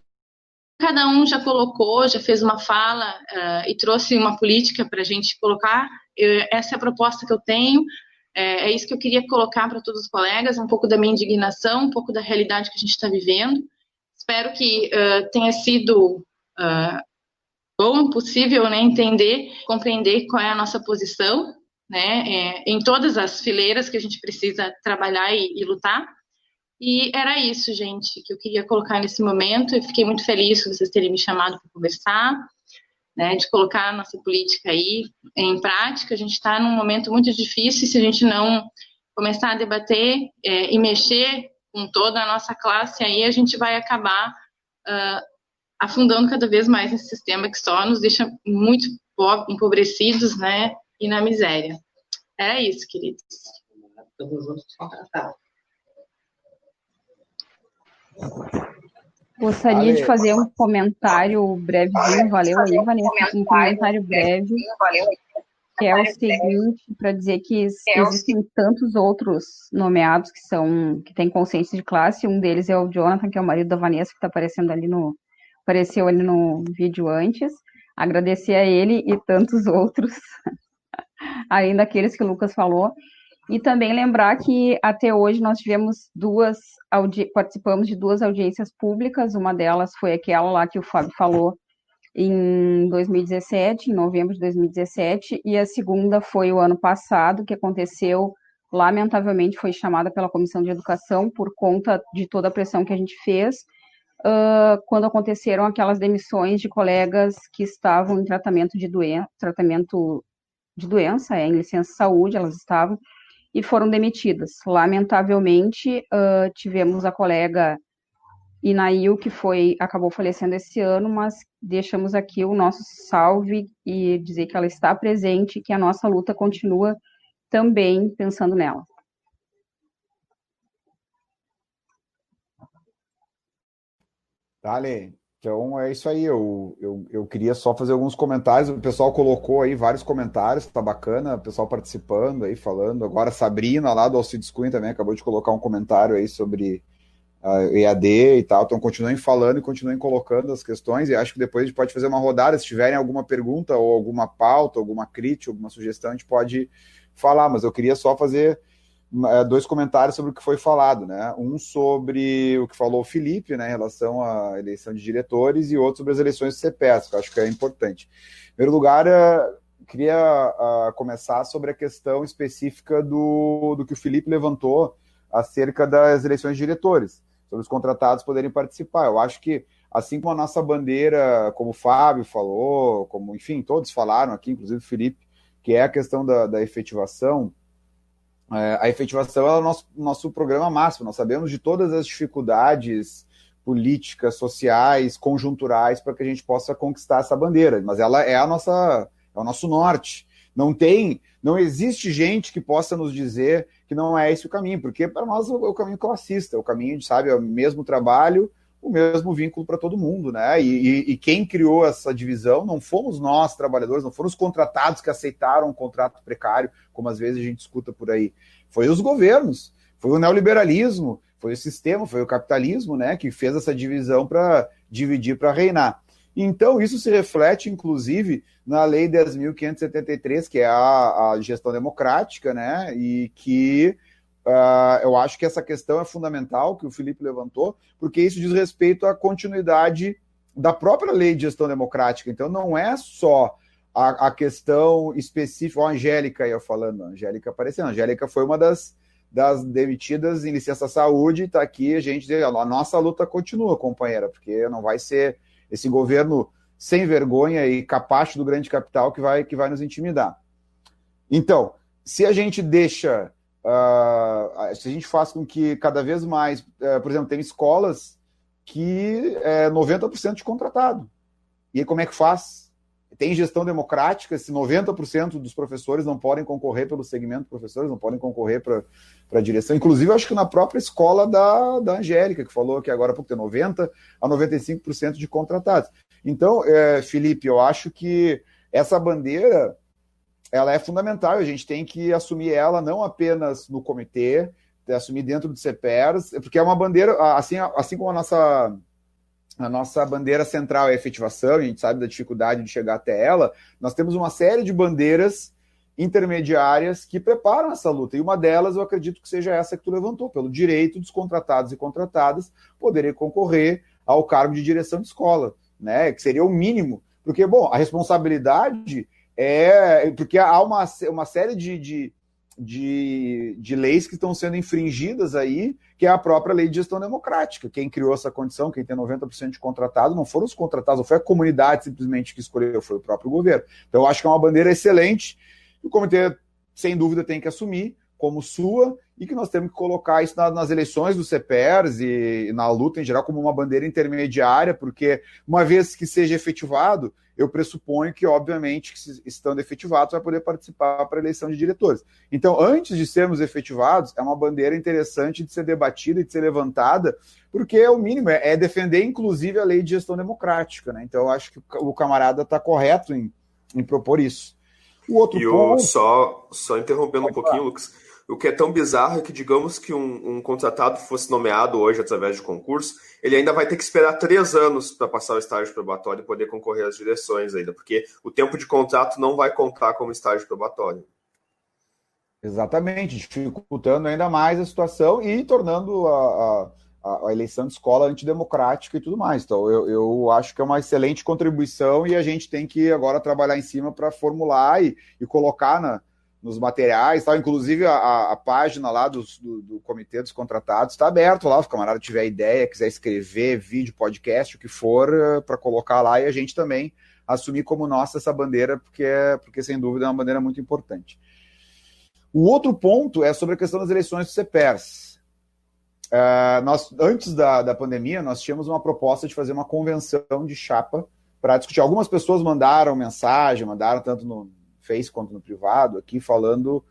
cada um já colocou, já fez uma fala e trouxe uma política para a gente colocar, essa é a proposta que eu tenho, é isso que eu queria colocar para todos os colegas, um pouco da minha indignação, um pouco da realidade que a gente está vivendo. Espero que tenha sido bom, possível, né, entender, compreender qual é a nossa posição, né, em todas as fileiras que a gente precisa trabalhar e lutar. E era isso, gente, que eu queria colocar nesse momento. Eu fiquei muito feliz por vocês terem me chamado para conversar, né, de colocar a nossa política aí em prática. A gente está num momento muito difícil, e se a gente não começar a debater e mexer com toda a nossa classe, aí a gente vai acabar afundando cada vez mais esse sistema que só nos deixa muito empobrecidos, né, e na miséria. Era isso, queridos. Estamos juntos contratados. Gostaria de fazer um comentário brevezinho, valeu aí, Vanessa, um comentário breve, que é o seguinte, para dizer que existem tantos outros nomeados que têm consciência de classe. Um deles é o Jonathan, que é o marido da Vanessa, que está apareceu ali no vídeo antes. Agradecer a ele e tantos outros, além daqueles que o Lucas falou. E também lembrar que até hoje nós tivemos participamos de 2 audiências públicas. Uma delas foi aquela lá que o Fábio falou em 2017, em novembro de 2017, e a segunda foi o ano passado, que aconteceu, lamentavelmente, foi chamada pela Comissão de Educação por conta de toda a pressão que a gente fez, quando aconteceram aquelas demissões de colegas que estavam em tratamento de doença, em licença de saúde, elas estavam, e foram demitidas. Lamentavelmente, tivemos a colega Inail, que acabou falecendo esse ano, mas deixamos aqui o nosso salve e dizer que ela está presente e que a nossa luta continua também pensando nela. Dale. Então é isso aí, eu queria só fazer alguns comentários, o pessoal colocou aí vários comentários, tá bacana, o pessoal participando aí, falando, agora a Sabrina lá do Alcides Cunha também acabou de colocar um comentário aí sobre a EAD e tal, então continuem falando e continuem colocando as questões, e acho que depois a gente pode fazer uma rodada, se tiverem alguma pergunta ou alguma pauta, alguma crítica, alguma sugestão, a gente pode falar, mas eu queria só fazer dois comentários sobre o que foi falado, né? Um sobre o que falou o Felipe, né, em relação à eleição de diretores, e outro sobre as eleições do CPES, que eu acho que é importante. Em primeiro lugar, queria começar sobre a questão específica do que o Felipe levantou acerca das eleições de diretores, sobre os contratados poderem participar. Eu acho que, assim como a nossa bandeira, como o Fábio falou, como, enfim, todos falaram aqui, inclusive o Felipe, que é a questão da efetivação, a efetivação é o nosso programa máximo. Nós sabemos de todas as dificuldades políticas, sociais, conjunturais, para que a gente possa conquistar essa bandeira, mas ela é o nosso norte. Não existe gente que possa nos dizer que não é esse o caminho, porque para nós é o caminho classista, é o caminho de, sabe, é o mesmo trabalho, o mesmo vínculo para todo mundo, né? E quem criou essa divisão não fomos nós, trabalhadores, não foram os contratados que aceitaram um contrato precário, como às vezes a gente escuta por aí. Foi os governos, foi o neoliberalismo, foi o sistema, foi o capitalismo, né, que fez essa divisão para dividir, para reinar. Então, isso se reflete, inclusive, na Lei 10.573, que é a gestão democrática, né, e que eu acho que essa questão é fundamental, que o Felipe levantou, porque isso diz respeito à continuidade da própria lei de gestão democrática. Então, não é só a questão específica, a Angélica ia falando, a Angélica aparecendo, a Angélica foi uma das demitidas em licença saúde, está aqui, a nossa luta continua, companheira, porque não vai ser esse governo sem vergonha e capacho do grande capital que vai nos intimidar. Então, se a gente deixa... se a gente faz com que cada vez mais, por exemplo, tem escolas que é 90% de contratado. E aí como é que faz? Tem gestão democrática, se 90% dos professores não podem concorrer pelo segmento de professores, não podem concorrer para a direção. Inclusive, eu acho que na própria escola da Angélica, que falou que agora tem 90% a 95% de contratados. Então, Felipe, eu acho que essa bandeira... ela é fundamental, a gente tem que assumir ela não apenas no comitê, assumir dentro do CPERS, porque é uma bandeira, assim como a nossa bandeira central é a efetivação, e a gente sabe da dificuldade de chegar até ela, nós temos uma série de bandeiras intermediárias que preparam essa luta, e uma delas eu acredito que seja essa que tu levantou, pelo direito dos contratados e contratadas poderem concorrer ao cargo de direção de escola, né, que seria o mínimo, porque, bom, a responsabilidade... porque há uma série de leis que estão sendo infringidas aí, que é a própria lei de gestão democrática. Quem criou essa condição, quem tem 90% de contratado, não foram os contratados, não foi a comunidade simplesmente que escolheu, foi o próprio governo. Então, eu acho que é uma bandeira excelente, que o comitê, sem dúvida, tem que assumir como sua, e que nós temos que colocar isso nas eleições do CPERS e na luta em geral como uma bandeira intermediária, porque uma vez que seja efetivado, eu pressuponho que, obviamente, que estando efetivados, vai poder participar para a eleição de diretores. Então, antes de sermos efetivados, é uma bandeira interessante de ser debatida e de ser levantada, porque é o mínimo, é defender, inclusive, a lei de gestão democrática, né? Então, eu acho que o camarada está correto em propor isso. O outro ponto... Só interrompendo um pouquinho, Lucas, o que é tão bizarro é que, digamos que um contratado fosse nomeado hoje através de concurso, ele ainda vai ter que esperar 3 anos para passar o estágio probatório e poder concorrer às direções ainda, porque o tempo de contrato não vai contar como estágio probatório. Exatamente, dificultando ainda mais a situação e tornando a eleição de escola antidemocrática e tudo mais. Então, eu acho que é uma excelente contribuição e a gente tem que agora trabalhar em cima para formular e colocar nos materiais, tal. Inclusive a página lá do Comitê dos Contratados está aberto lá, se o camarada tiver ideia, quiser escrever, vídeo, podcast, o que for, para colocar lá e a gente também assumir como nossa essa bandeira, porque sem dúvida é uma bandeira muito importante. O outro ponto é sobre a questão das eleições do CPERS. Antes da pandemia, nós tínhamos uma proposta de fazer uma convenção de chapa para discutir. Algumas pessoas mandaram mensagem, mandaram tanto no Face quanto no privado, aqui falando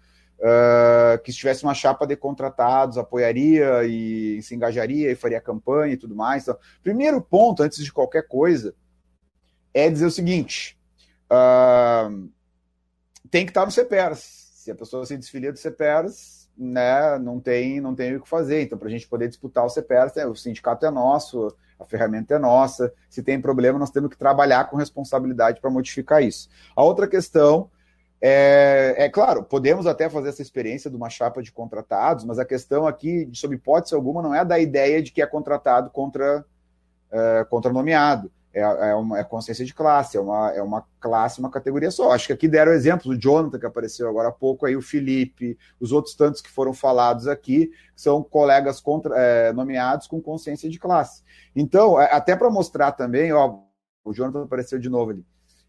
que se tivesse uma chapa de contratados, apoiaria e se engajaria e faria campanha e tudo mais. Então, primeiro ponto, antes de qualquer coisa, é dizer o seguinte, tem que estar no CEPERS. Se a pessoa se desfilia do CEPERS, né, não tem o que fazer. Então, para a gente poder disputar o CEPERS, o sindicato é nosso, a ferramenta é nossa. Se tem problema, nós temos que trabalhar com responsabilidade para modificar isso. A outra questão claro, podemos até fazer essa experiência de uma chapa de contratados, mas a questão aqui, sob hipótese alguma, não é da ideia de que é contratado contra nomeado. É consciência de classe, é uma classe, uma categoria só. Acho que aqui deram exemplos, o Jonathan, que apareceu agora há pouco, aí o Felipe, os outros tantos que foram falados aqui, são colegas nomeados com consciência de classe. Então, até para mostrar também, o Jonathan apareceu de novo ali.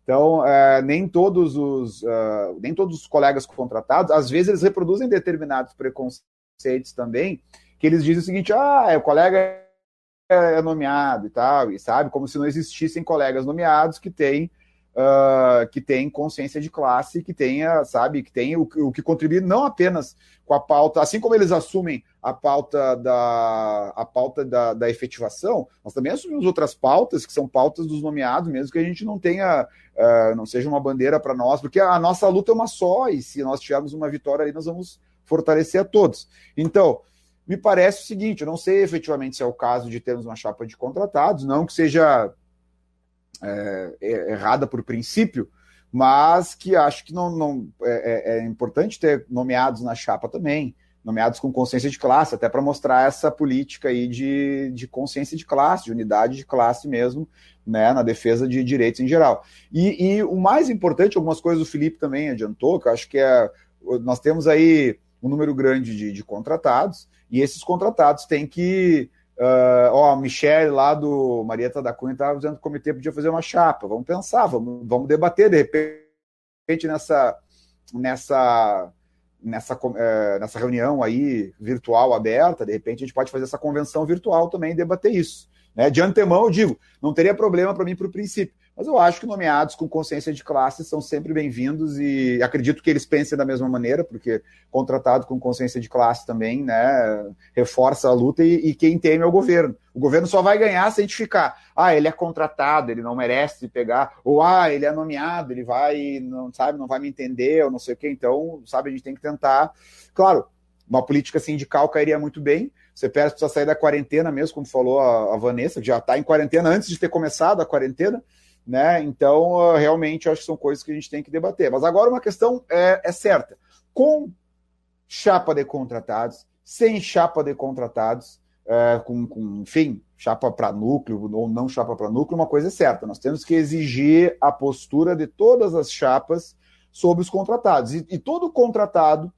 Então, nem todos os colegas contratados, às vezes eles reproduzem determinados preconceitos também, que eles dizem o seguinte, o colega é nomeado e tal, e sabe, como se não existissem colegas nomeados que têm consciência de classe, que tenha, sabe, que tem o que contribui não apenas com a pauta, assim como eles assumem a pauta da efetivação, nós também assumimos outras pautas, que são pautas dos nomeados, mesmo que a gente não tenha, não seja uma bandeira para nós, porque a nossa luta é uma só, e se nós tivermos uma vitória ali, nós vamos fortalecer a todos. Então, me parece o seguinte, eu não sei efetivamente se é o caso de termos uma chapa de contratados, não que seja errada por princípio, mas que acho que não é importante ter nomeados na chapa também, nomeados com consciência de classe, até para mostrar essa política aí de consciência de classe, de unidade de classe mesmo, né, na defesa de direitos em geral. E o mais importante, algumas coisas o Felipe também adiantou, que eu acho que nós temos aí um número grande de contratados, e esses contratados têm que... a Michelle lá do Marieta da Cunha estava dizendo que o comitê podia fazer uma chapa. Vamos pensar, vamos debater, de repente, nessa reunião aí virtual aberta, de repente a gente pode fazer essa convenção virtual também e debater isso. Né? De antemão, eu digo, não teria problema para mim para o princípio, mas eu acho que nomeados com consciência de classe são sempre bem-vindos e acredito que eles pensem da mesma maneira, porque contratado com consciência de classe também, né, reforça a luta e quem teme é o governo. O governo só vai ganhar se a gente ficar, ele é contratado, ele não merece pegar, ou ele é nomeado, ele vai, não vai me entender, ou não sei o quê. Então, sabe, a gente tem que tentar, claro, uma política sindical cairia muito bem. Você precisa sair da quarentena mesmo, como falou a Vanessa, que já está em quarentena antes de ter começado a quarentena, né? Então, realmente, acho que são coisas que a gente tem que debater. Mas agora uma questão é certa. Com chapa de contratados, sem chapa de contratados, enfim, chapa para núcleo ou não chapa para núcleo, uma coisa é certa. Nós temos que exigir a postura de todas as chapas sobre os contratados. E todo contratado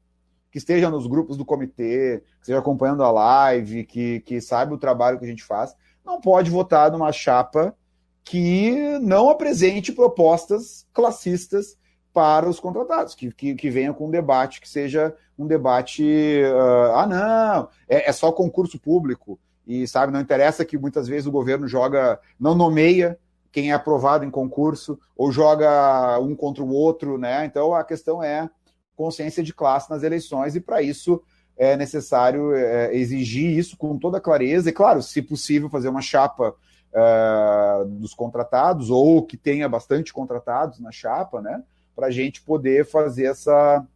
que esteja nos grupos do comitê, que esteja acompanhando a live, que saiba o trabalho que a gente faz, não pode votar numa chapa que não apresente propostas classistas para os contratados, que venha com um debate, que seja um debate, não, é só concurso público, e sabe, não interessa que muitas vezes o governo não nomeia quem é aprovado em concurso, ou joga um contra o outro, né? Então a questão é consciência de classe nas eleições, e para isso é necessário exigir isso com toda clareza, e claro, se possível, fazer uma chapa dos contratados, ou que tenha bastante contratados na chapa, né, para a gente poder fazer essa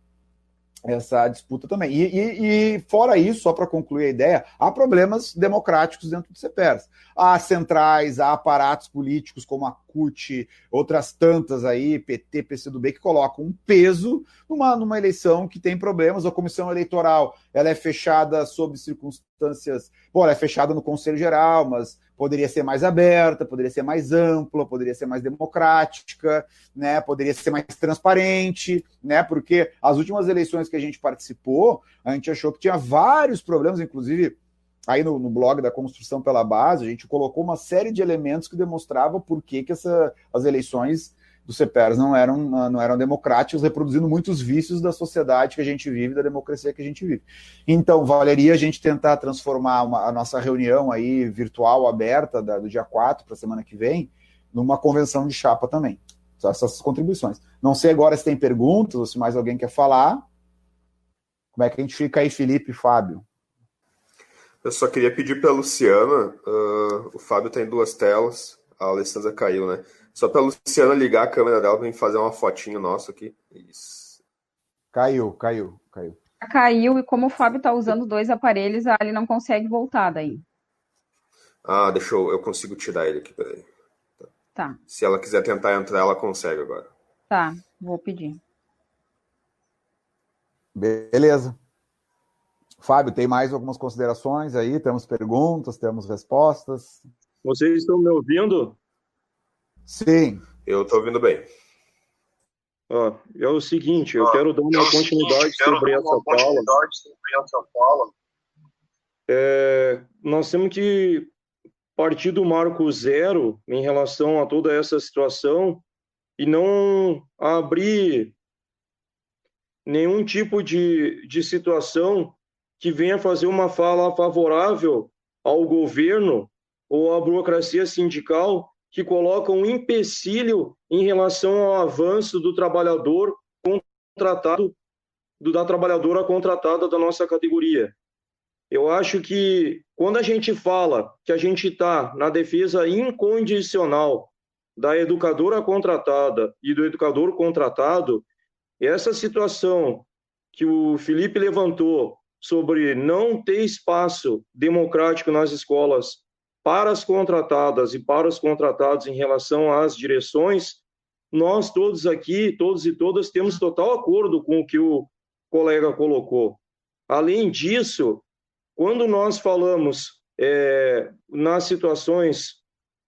disputa também. E fora isso, só para concluir a ideia, há problemas democráticos dentro do CEPERS. Há centrais, há aparatos políticos como a CUT, outras tantas aí, PT, PCdoB, que colocam um peso numa eleição que tem problemas. A comissão eleitoral, ela é fechada sob circunstâncias... Bom, ela é fechada no Conselho Geral, mas poderia ser mais aberta, poderia ser mais ampla, poderia ser mais democrática, né? Poderia ser mais transparente, né? Porque as últimas eleições que a gente participou, a gente achou que tinha vários problemas, inclusive aí no blog da Construção pela Base, a gente colocou uma série de elementos que demonstravam por que as eleições do CEPERS não eram democráticas, reproduzindo muitos vícios da sociedade que a gente vive, da democracia que a gente vive. Então, valeria a gente tentar transformar a nossa reunião aí virtual aberta do dia 4 para a semana que vem numa convenção de chapa também. Só essas contribuições. Não sei agora se tem perguntas ou se mais alguém quer falar. Como é que a gente fica aí, Felipe e Fábio? Eu só queria pedir para a Luciana, o Fábio tem 2 telas, a Alessandra caiu, né? Só para a Luciana ligar a câmera dela para fazer uma fotinho nossa aqui. Isso. Caiu. Caiu, e como o Fábio está usando 2 aparelhos, ele não consegue voltar daí. Deixa eu consigo tirar ele aqui, peraí. Tá. Se ela quiser tentar entrar, ela consegue agora. Tá, vou pedir. Beleza. Fábio, tem mais algumas considerações aí? Temos perguntas, temos respostas? Vocês estão me ouvindo? Sim. Eu estou ouvindo bem. É o seguinte, eu quero dar uma continuidade sobre essa fala. Nós temos que partir do marco zero em relação a toda essa situação e não abrir nenhum tipo de situação que venha fazer uma fala favorável ao governo ou à burocracia sindical que coloca um empecilho em relação ao avanço do trabalhador contratado, da trabalhadora contratada da nossa categoria. Eu acho que quando a gente fala que a gente está na defesa incondicional da educadora contratada e do educador contratado, essa situação que o Felipe levantou sobre não ter espaço democrático nas escolas para as contratadas e para os contratados em relação às direções, nós todos aqui, todos e todas, temos total acordo com o que o colega colocou. Além disso, quando nós falamos nas situações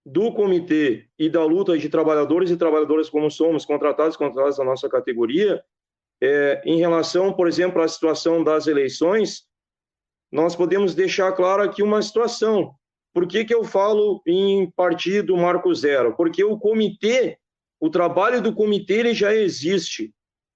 do comitê e da luta de trabalhadores e trabalhadoras como somos, contratados e contratadas da nossa categoria, em relação, por exemplo, à situação das eleições, nós podemos deixar claro aqui uma situação. Por que eu falo em partir do marco zero? Porque o comitê, o trabalho do comitê, ele já existe.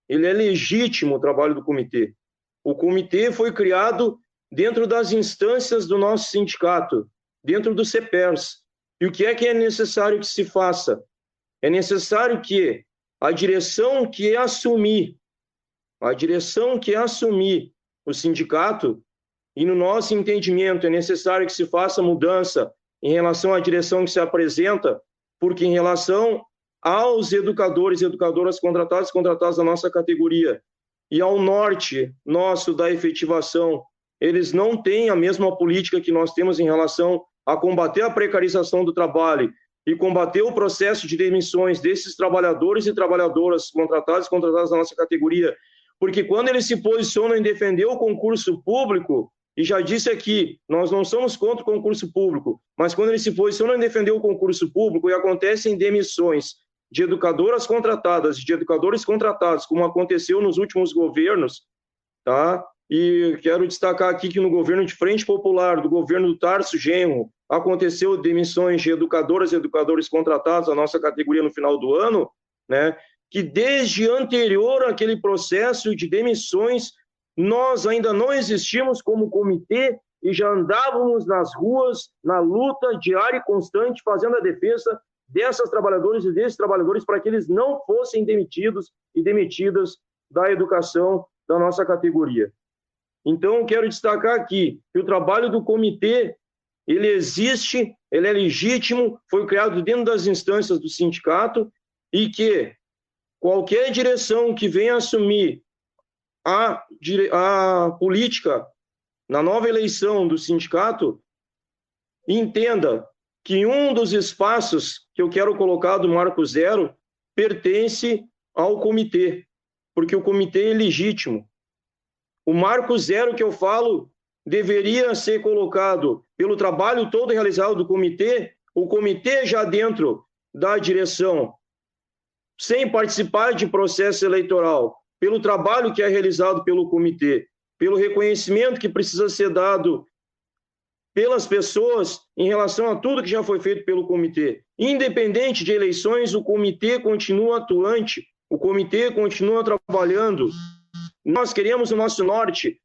Ele é legítimo, o trabalho do comitê. O comitê foi criado dentro das instâncias do nosso sindicato, dentro do CEPERS. E o que é necessário que se faça? É necessário que a direção que assumir o sindicato, e no nosso entendimento é necessário que se faça mudança em relação à direção que se apresenta, porque em relação aos educadores e educadoras contratados da nossa categoria e ao norte nosso da efetivação, eles não têm a mesma política que nós temos em relação a combater a precarização do trabalho e combater o processo de demissões desses trabalhadores e trabalhadoras contratadas da nossa categoria, porque quando eles se posicionam em defender o concurso público, e já disse aqui, nós não somos contra o concurso público, mas quando eles se posicionam em defender o concurso público e acontecem demissões de educadoras contratadas, de educadores contratados, como aconteceu nos últimos governos, tá? E quero destacar aqui que no governo de Frente Popular, do governo do Tarso Genro, aconteceu demissões de educadoras e educadores contratados da nossa categoria no final do ano, né? Que desde anterior àquele processo de demissões, nós ainda não existimos como comitê e já andávamos nas ruas, na luta diária e constante, fazendo a defesa dessas trabalhadoras e desses trabalhadores para que eles não fossem demitidos e demitidas da educação da nossa categoria. Então, quero destacar aqui que o trabalho do comitê, ele existe, ele é legítimo, foi criado dentro das instâncias do sindicato e que qualquer direção que venha assumir a política na nova eleição do sindicato, entenda que um dos espaços que eu quero colocar do Marco Zero pertence ao comitê, porque o comitê é legítimo. O Marco Zero que eu falo deveria ser colocado pelo trabalho todo realizado do comitê, o comitê já dentro da direção, sem participar de processo eleitoral, pelo trabalho que é realizado pelo comitê, pelo reconhecimento que precisa ser dado pelas pessoas em relação a tudo que já foi feito pelo comitê. Independente de eleições, o comitê continua atuante, o comitê continua trabalhando. Nós queremos o nosso norte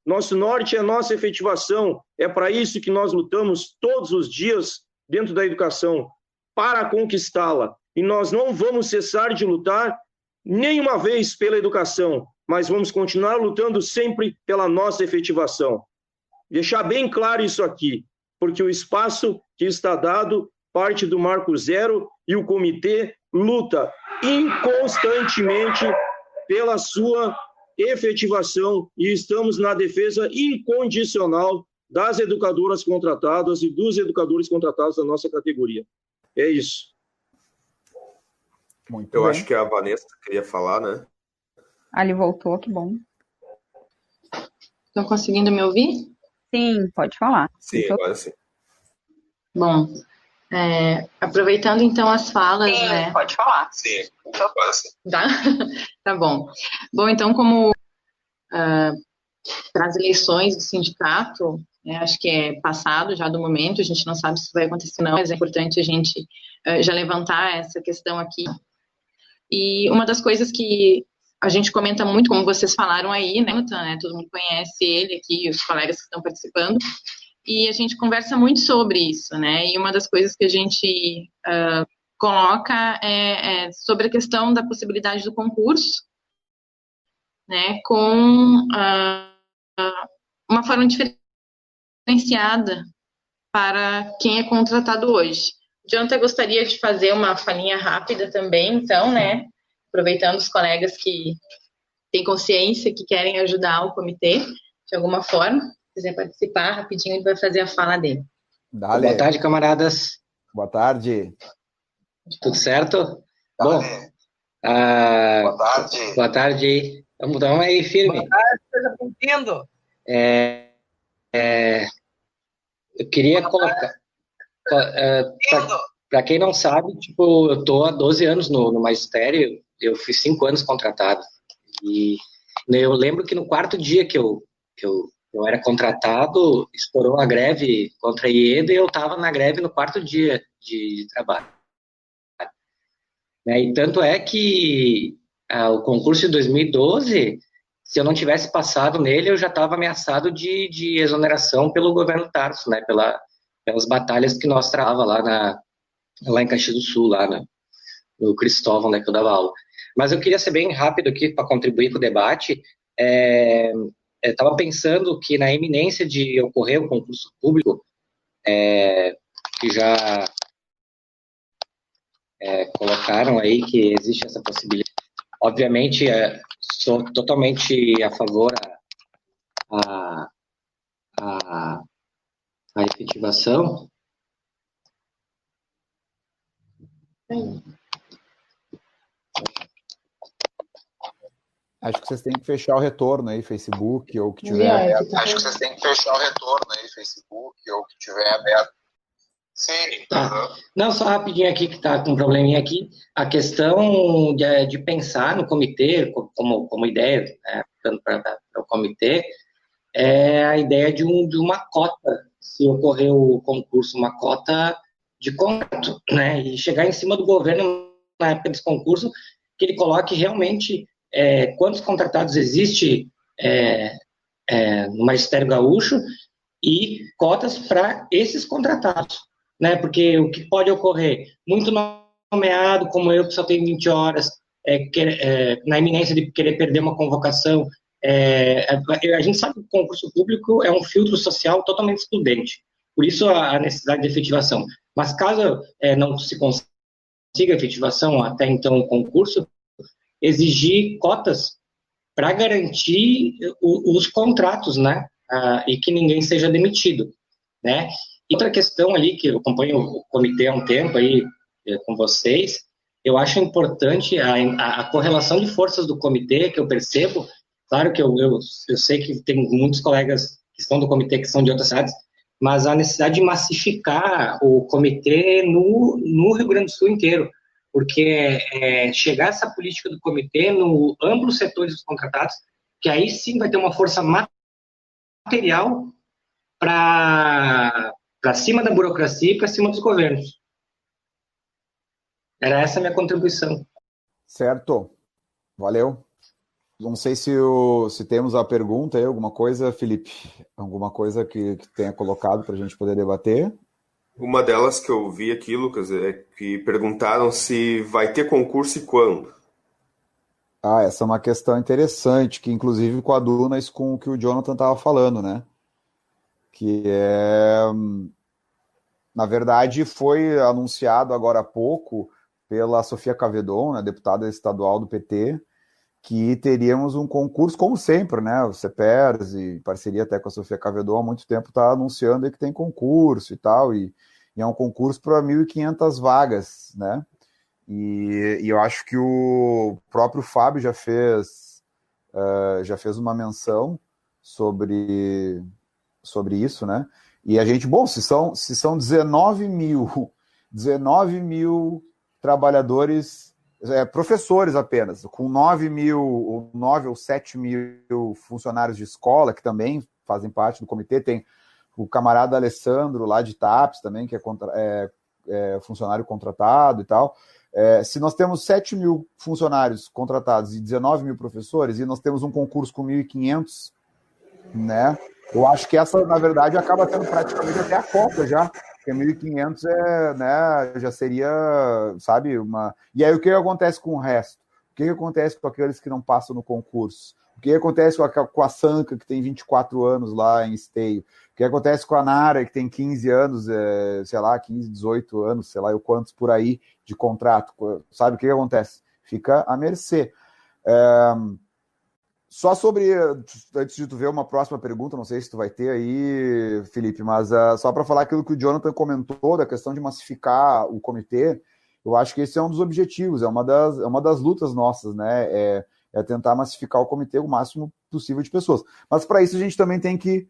é a nossa efetivação, é para isso que nós lutamos todos os dias dentro da educação, para conquistá-la. E nós não vamos cessar de lutar nenhuma vez pela educação, mas vamos continuar lutando sempre pela nossa efetivação. Deixar bem claro isso aqui, porque o espaço que está dado parte do Marco Zero e o comitê luta inconstantemente pela sua efetivação e estamos na defesa incondicional das educadoras contratadas e dos educadores contratados da nossa categoria. É isso. Muito bem. Acho que a Vanessa queria falar, né? Ele voltou, que bom. Estão conseguindo me ouvir? Sim, pode falar. Sim, agora sim. Bom, aproveitando então as falas, Sim, né? pode falar. Sim, agora sim. Tá bom. Bom, então, como para as eleições do sindicato, acho que é passado já do momento, a gente não sabe se vai acontecer ou não, mas é importante a gente já levantar essa questão aqui. E uma das coisas que a gente comenta muito, como vocês falaram aí, né, todo mundo conhece ele aqui, os colegas que estão participando, e a gente conversa muito sobre isso, né, e uma das coisas que a gente coloca é sobre a questão da possibilidade do concurso, né, com uma forma diferenciada para quem é contratado hoje. O Jonathan gostaria de fazer uma falinha rápida também, então, né, aproveitando os colegas que têm consciência, que querem ajudar o comitê de alguma forma, se quiser participar rapidinho, ele vai fazer a fala dele. Dale. Boa tarde, camaradas. Boa tarde. Tudo certo? Dale. Bom, boa tarde. Boa tarde. Vamos aí, firme. Boa tarde, seja bem-vindo. Eu queria colocar... Para quem não sabe, tipo, eu tô há 12 anos no magistério, eu fui 5 anos contratado. E eu lembro que no quarto dia que eu era contratado, estourou a greve contra a IEDA e eu estava na greve no quarto dia de trabalho. E tanto é que o concurso de 2012, se eu não tivesse passado nele, eu já estava ameaçado de exoneração pelo governo Tarso, né, pelas batalhas que nós travava lá em Caxias do Sul, lá no Cristóvão, né, que eu dava aula. Mas eu queria ser bem rápido aqui para contribuir com o debate. Eu estava pensando que na iminência de ocorrer o concurso público, que já colocaram aí que existe essa possibilidade. Obviamente, sou totalmente a favor a efetivação. Acho que vocês têm que fechar o retorno aí, Facebook, ou o que tiver aberto. Acho que vocês têm que fechar o retorno aí, Facebook, ou o que tiver aberto. Sim. Tá. Não, só rapidinho aqui, que está com um probleminha aqui. A questão de pensar no comitê, como ideia, né, para o comitê, é a ideia de uma cota, se ocorrer o concurso, uma cota de contrato, né, e chegar em cima do governo na época desse concurso, que ele coloque realmente quantos contratados existe no Magistério Gaúcho e cotas para esses contratados, né, porque o que pode ocorrer, muito nomeado, como eu, que só tenho 20 horas, na iminência de querer perder uma convocação, a gente sabe que o concurso público é um filtro social totalmente excludente, por isso a necessidade de efetivação. Mas caso não se consiga efetivação até então o concurso, exigir cotas para garantir os contratos, né, e que ninguém seja demitido, né. Outra questão ali, que eu acompanho o comitê há um tempo aí com vocês, eu acho importante a correlação de forças do comitê, que eu percebo. Claro que eu sei que tem muitos colegas que estão do comitê que são de outras cidades, mas a necessidade de massificar o comitê no Rio Grande do Sul inteiro, porque chegar essa política do comitê no amplos setores dos contratados, que aí sim vai ter uma força material para cima da burocracia e para cima dos governos. Era essa a minha contribuição. Certo. Valeu. Não sei se temos a pergunta aí, alguma coisa, Felipe? Alguma coisa que tenha colocado para a gente poder debater? Uma delas que eu vi aqui, Lucas, é que perguntaram se vai ter concurso e quando. Essa é uma questão interessante, que inclusive coaduna isso com o que o Jonathan estava falando, né? Que na verdade, foi anunciado agora há pouco pela Sofia Cavedon, né, deputada estadual do PT, que teríamos um concurso, como sempre, né? O CEPERS, em parceria até com a Sofia Cavedon, há muito tempo está anunciando aí que tem concurso e tal, e é um concurso para 1.500 vagas, né? E eu acho que o próprio Fábio já fez uma menção sobre isso, né? E a gente, bom, se são 19 mil trabalhadores, professores apenas, com 9 ou 7 mil funcionários de escola, que também fazem parte do comitê, tem o camarada Alessandro, lá de TAPS também, que é funcionário contratado e tal. Se nós temos 7 mil funcionários contratados e 19 mil professores, e nós temos um concurso com 1.500, né? Eu acho que essa, na verdade, acaba sendo praticamente até a cota já, porque 1.500 né, já seria, sabe, uma... E aí o que acontece com o resto? O que acontece com aqueles que não passam no concurso? O que acontece com a Sanca, que tem 24 anos lá em Esteio? O que acontece com a Nara, que tem 15 anos, sei lá, 15, 18 anos, sei lá, eu quantos por aí de contrato? Sabe o que acontece? Fica à mercê. Só sobre, antes de tu ver uma próxima pergunta, não sei se tu vai ter aí, Felipe, mas só para falar aquilo que o Jonathan comentou, da questão de massificar o comitê, eu acho que esse é um dos objetivos, é uma das lutas nossas, né? É tentar massificar o comitê o máximo possível de pessoas. Mas para isso a gente também tem que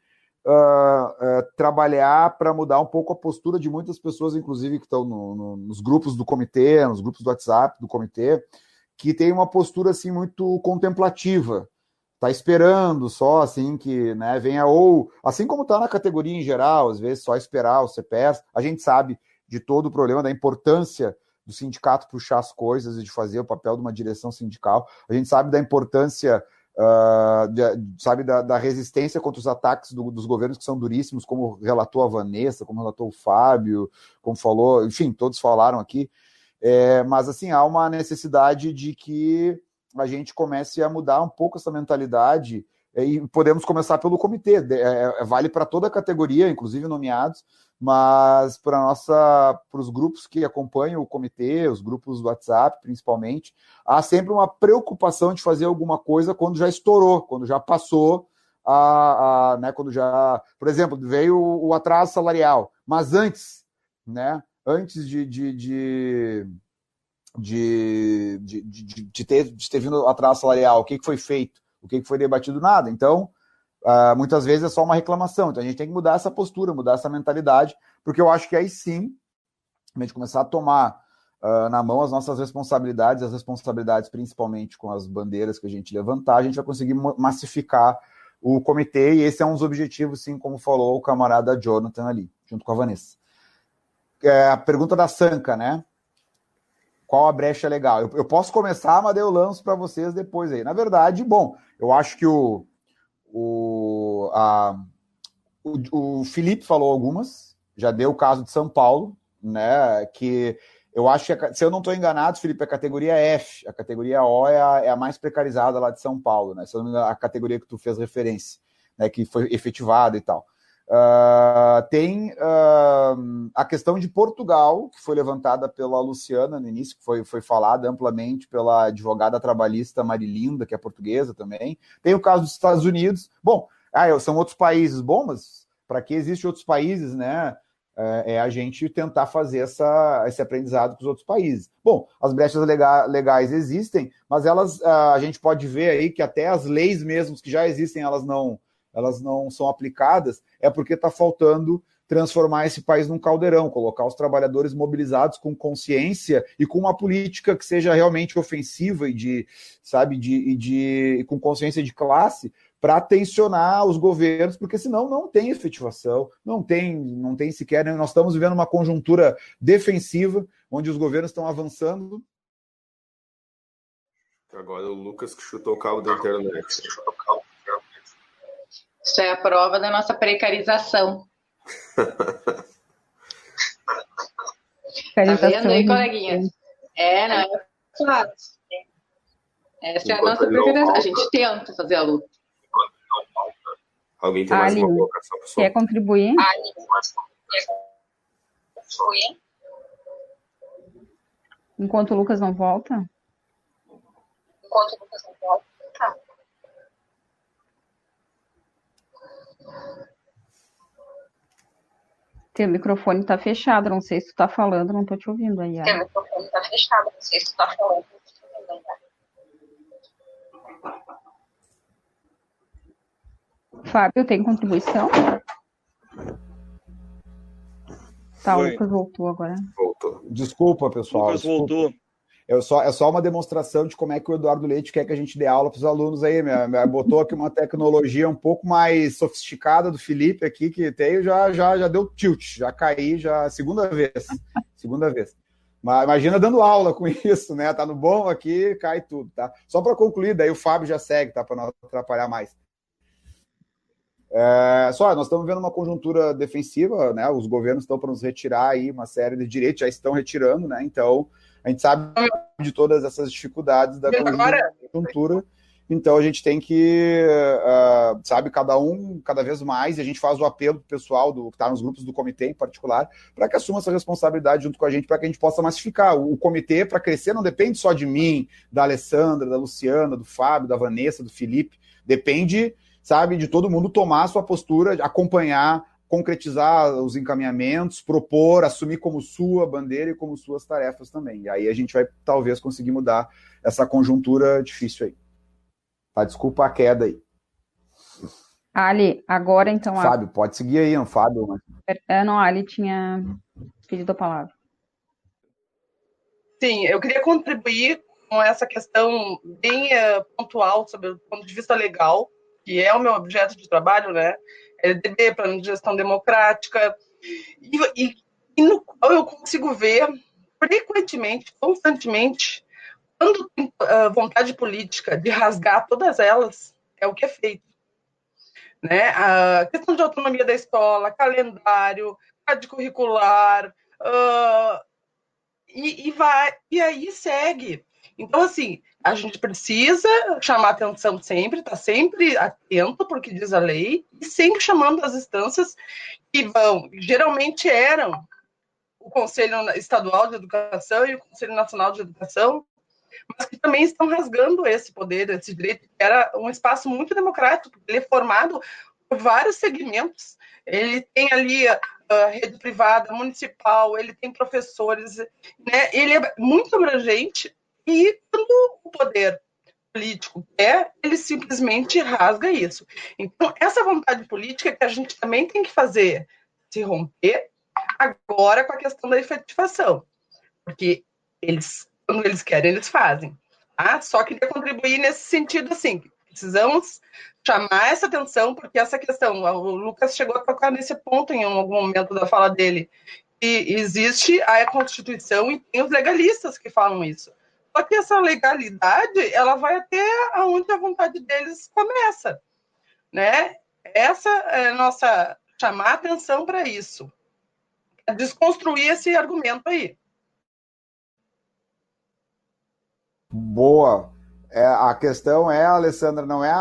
trabalhar para mudar um pouco a postura de muitas pessoas, inclusive que estão nos grupos do comitê, nos grupos do WhatsApp do comitê, que tem uma postura assim muito contemplativa. Tá esperando só, assim, que, né, venha, ou, assim como tá na categoria em geral, às vezes só esperar o CEPERS, a gente sabe de todo o problema, da importância do sindicato puxar as coisas e de fazer o papel de uma direção sindical, a gente sabe da importância, sabe, da resistência contra os ataques dos governos que são duríssimos, como relatou a Vanessa, como relatou o Fábio, como falou, enfim, todos falaram aqui, mas, assim, há uma necessidade de que a gente comece a mudar um pouco essa mentalidade e podemos começar pelo comitê. Vale para toda a categoria, inclusive nomeados, mas para os grupos que acompanham o comitê, os grupos do WhatsApp, principalmente, há sempre uma preocupação de fazer alguma coisa quando já estourou, quando já passou, né, quando já... Por exemplo, veio o atraso salarial, mas antes, né, antes de ter vindo atraso salarial, o que foi feito, o que foi debatido, nada. Então, muitas vezes é só uma reclamação. Então, a gente tem que mudar essa postura, mudar essa mentalidade, porque eu acho que aí sim, a gente começar a tomar na mão as nossas responsabilidades, as responsabilidades principalmente com as bandeiras que a gente levantar, a gente vai conseguir massificar o comitê, e esse é um dos objetivos, sim, como falou o camarada Jonathan ali, junto com a Vanessa. A pergunta da Sanca, né? Qual a brecha legal? Eu posso começar, mas eu lanço para vocês depois aí. Na verdade, bom, eu acho que o Felipe falou algumas, já deu o caso de São Paulo, né? Que eu acho que, se eu não estou enganado, Felipe, a categoria F, a categoria O é a mais precarizada lá de São Paulo, né? Se eu não me engano, a categoria que tu fez referência, né? Que foi efetivada e tal. Tem a questão de Portugal, que foi levantada pela Luciana no início, que foi falada amplamente pela advogada trabalhista Marilinda, que é portuguesa também. Tem o caso dos Estados Unidos. Bom, são outros países. Bom, mas para que existem outros países, né? É a gente tentar fazer esse aprendizado com os outros países. Bom, as brechas legais existem, mas a gente pode ver aí que até as leis mesmo que já existem, elas não são aplicadas, é porque está faltando transformar esse país num caldeirão, colocar os trabalhadores mobilizados com consciência e com uma política que seja realmente ofensiva e com consciência de classe, para tensionar os governos, porque senão não tem efetivação, não tem sequer, né? Nós estamos vivendo uma conjuntura defensiva, onde os governos estão avançando. Agora o Lucas que chutou o cabo da internet. Isso é a prova da nossa precarização. Tá vendo aí, coleguinha? Não é fácil. Essa é a nossa preferência. A gente tenta fazer a luta. Alguém tem mais uma colocação, pessoal? Quer contribuir? Enquanto o Lucas não volta? Tá. Teu microfone está fechado, não sei se tu está falando, não estou te ouvindo aí. Teu microfone está fechado, não sei se tu está falando, não estou te ouvindo aí. Fábio, tem contribuição? Tá, Foi. o Lucas voltou agora. Voltou. Desculpa, pessoal. Lucas voltou. É só uma demonstração de como é que o Eduardo Leite quer que a gente dê aula para os alunos aí. Botou aqui uma tecnologia um pouco mais sofisticada do Felipe aqui, que tem, já deu tilt, já caí, segunda vez. Mas imagina dando aula com isso, né? Tá no bom aqui, cai tudo, tá? Só para concluir, daí o Fábio já segue, tá? Para não atrapalhar mais. Nós estamos vendo uma conjuntura defensiva, né? Os governos estão para nos retirar aí uma série de direitos, já estão retirando, né? Então, a gente sabe de todas essas dificuldades da conjuntura, então a gente tem que, cada vez mais, e a gente faz o apelo pro pessoal que está nos grupos do comitê em particular, para que assuma essa responsabilidade junto com a gente, para que a gente possa massificar. O comitê, para crescer, não depende só de mim, da Alessandra, da Luciana, do Fábio, da Vanessa, do Felipe, depende, de todo mundo tomar a sua postura, acompanhar, concretizar os encaminhamentos, propor, assumir como sua bandeira e como suas tarefas também. E aí a gente vai, talvez, conseguir mudar essa conjuntura difícil aí. Tá, desculpa a queda aí. Ali, agora então... Fábio, pode seguir aí, não, Fábio? Não, a Ali tinha pedido a palavra. Sim, eu queria contribuir com essa questão bem pontual sobre o ponto de vista legal, que é o meu objeto de trabalho, né? LDB, Plano de Gestão Democrática, e no qual eu consigo ver frequentemente, constantemente, quando tem vontade política de rasgar todas elas, é o que é feito. Né? A questão de autonomia da escola, calendário, grade curricular, e aí segue. Então, assim, a gente precisa chamar atenção sempre, estar sempre atento porque diz a lei, e sempre chamando as instâncias que geralmente eram o Conselho Estadual de Educação e o Conselho Nacional de Educação, mas que também estão rasgando esse poder, esse direito, que era um espaço muito democrático, ele é formado por vários segmentos, ele tem ali a rede privada, municipal, ele tem professores, né? Ele é muito abrangente, e quando o poder político quer, ele simplesmente rasga isso. Então, essa vontade política que a gente também tem que fazer se romper agora com a questão da efetivação. Porque quando eles querem, eles fazem. Tá? Só queria contribuir nesse sentido, assim, precisamos chamar essa atenção, porque essa questão, o Lucas chegou a tocar nesse ponto em algum momento da fala dele, que existe a Constituição e tem os legalistas que falam isso. Só que essa legalidade, ela vai até onde a vontade deles começa, né? Essa é a nossa... chamar atenção para isso. Desconstruir esse argumento aí. Boa. A questão Alessandra, não é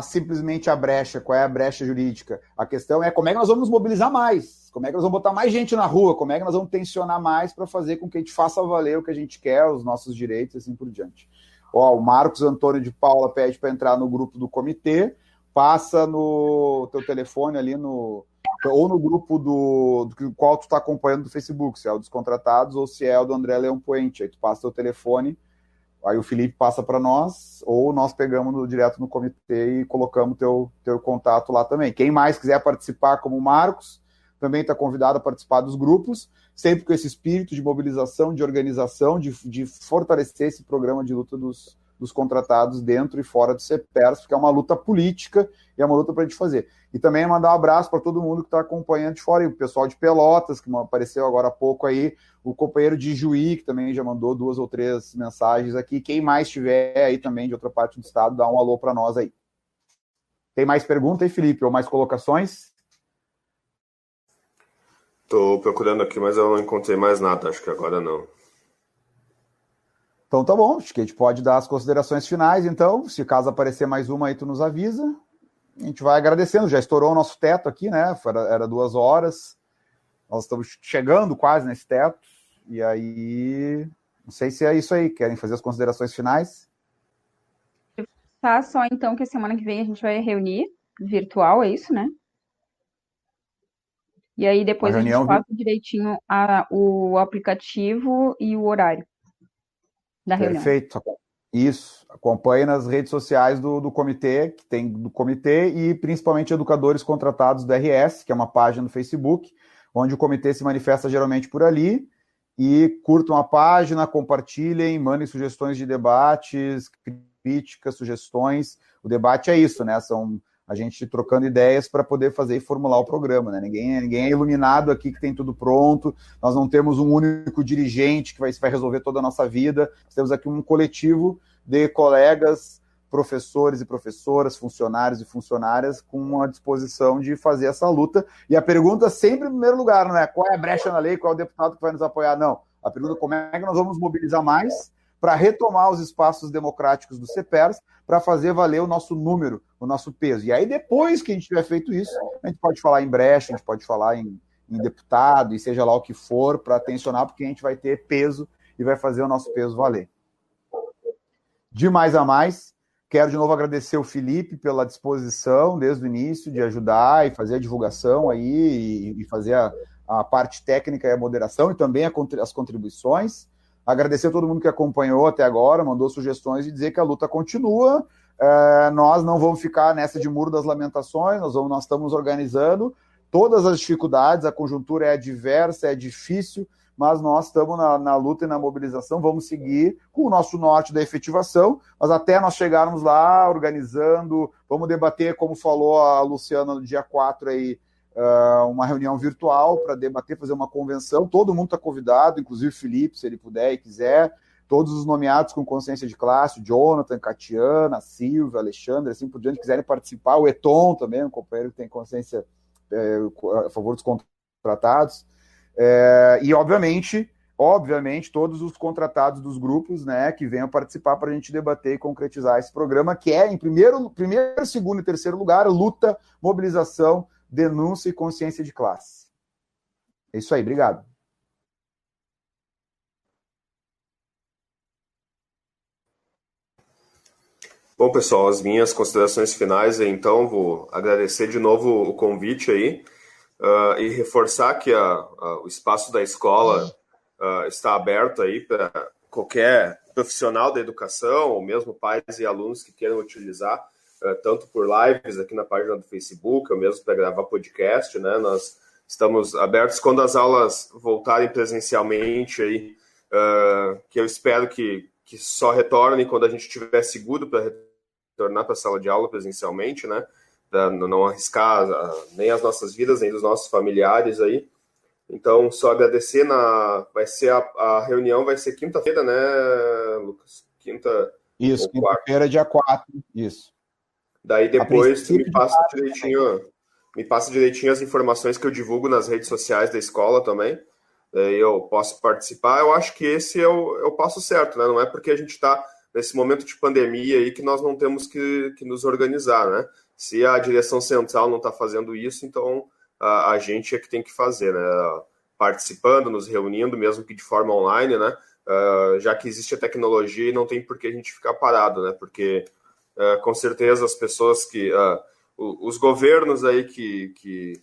simplesmente a brecha, qual é a brecha jurídica. A questão é como é que nós vamos nos mobilizar mais, como é que nós vamos botar mais gente na rua, como é que nós vamos tensionar mais para fazer com que a gente faça valer o que a gente quer, os nossos direitos e assim por diante. O Marcos Antônio de Paula pede para entrar no grupo do comitê, passa no teu telefone ali ou no grupo do qual tu está acompanhando do Facebook, se é o dos contratados ou se é o do André Leão Puente. Aí tu passa teu telefone, aí o Felipe passa para nós, ou nós pegamos direto no comitê e colocamos teu contato lá também. Quem mais quiser participar, como o Marcos, também está convidado a participar dos grupos, sempre com esse espírito de mobilização, de organização, de fortalecer esse programa de luta dos contratados dentro e fora do CEPERS, porque é uma luta política e é uma luta para a gente fazer. E também mandar um abraço para todo mundo que está acompanhando de fora, e o pessoal de Pelotas, que apareceu agora há pouco aí, o companheiro de Juí, que também já mandou 2 ou 3 mensagens aqui. Quem mais tiver aí também de outra parte do estado, dá um alô para nós aí. Tem mais pergunta aí, Felipe, ou mais colocações? Estou procurando aqui, mas eu não encontrei mais nada, acho que agora não. Então tá bom, acho que a gente pode dar as considerações finais, então, se caso aparecer mais uma aí, tu nos avisa. A gente vai agradecendo, já estourou o nosso teto aqui, né? Era 2 horas, nós estamos chegando quase nesse teto, e aí, não sei se é isso aí, querem fazer as considerações finais? Tá, só então que a semana que vem a gente vai reunir virtual, é isso, né? E aí depois a gente passa direitinho o aplicativo e o horário da reunião. Perfeito. Isso. Acompanhe nas redes sociais do comitê, que tem do comitê, e principalmente educadores contratados do RS, que é uma página no Facebook, onde o comitê se manifesta geralmente por ali. E curtam a página, compartilhem, mandem sugestões de debates, críticas, sugestões. O debate é isso, né? São a gente trocando ideias para poder fazer e formular o programa, né? Ninguém é iluminado aqui que tem tudo pronto, nós não temos um único dirigente que vai resolver toda a nossa vida, nós temos aqui um coletivo de colegas, professores e professoras, funcionários e funcionárias com a disposição de fazer essa luta. E a pergunta sempre em primeiro lugar, não é qual é a brecha na lei, qual é o deputado que vai nos apoiar, não. A pergunta é como é que nós vamos mobilizar mais para retomar os espaços democráticos do CEPERS, para fazer valer o nosso número, o nosso peso. E aí, depois que a gente tiver feito isso, a gente pode falar em brecha, a gente pode falar em deputado, e seja lá o que for, para tensionar, porque a gente vai ter peso e vai fazer o nosso peso valer. De mais a mais, quero de novo agradecer o Felipe pela disposição, desde o início, de ajudar e fazer a divulgação aí, e fazer a parte técnica e a moderação, e também as contribuições. Agradecer a todo mundo que acompanhou até agora, mandou sugestões e dizer que a luta continua. Nós não vamos ficar nessa de muro das lamentações, nós estamos organizando todas as dificuldades, a conjuntura é adversa, é difícil, mas nós estamos na luta e na mobilização, vamos seguir com o nosso norte da efetivação, mas até nós chegarmos lá, organizando, vamos debater, como falou a Luciana no dia 4 aí, uma reunião virtual para debater, fazer uma convenção, todo mundo está convidado, inclusive o Felipe, se ele puder e quiser, todos os nomeados com consciência de classe, o Jonathan, Catiana, a Silvia, Alexandre, assim por diante, quiserem participar, o Eton também, um companheiro que tem consciência a favor dos contratados, e obviamente, todos os contratados dos grupos, né, que venham participar para a gente debater e concretizar esse programa, que é, em primeiro, segundo e terceiro lugar, luta, mobilização, denúncia e consciência de classe. É isso aí, obrigado. Bom, pessoal, as minhas considerações finais, então, vou agradecer de novo o convite aí e reforçar que o espaço da escola está aberto aí para qualquer profissional da educação, ou mesmo pais e alunos que queiram utilizar, tanto por lives aqui na página do Facebook, ou mesmo para gravar podcast, né? Nós estamos abertos quando as aulas voltarem presencialmente aí, que eu espero que só retornem quando a gente estiver seguro para retornar para a sala de aula presencialmente, né? Para não arriscar nem as nossas vidas, nem dos nossos familiares aí. Então, só agradecer, vai ser a reunião vai ser quinta-feira, né, Lucas? Isso, quinta-feira, dia 4, isso. Daí depois me passa direitinho as informações que eu divulgo nas redes sociais da escola também. Daí eu posso participar. Eu acho que esse é o passo certo, né? Não é porque a gente está nesse momento de pandemia aí que nós não temos que nos organizar, né? Se a direção central não está fazendo isso, então a gente é que tem que fazer, né? Participando, nos reunindo, mesmo que de forma online, né? Já que existe a tecnologia e não tem por que a gente ficar parado, né? Porque com certeza as pessoas os governos aí que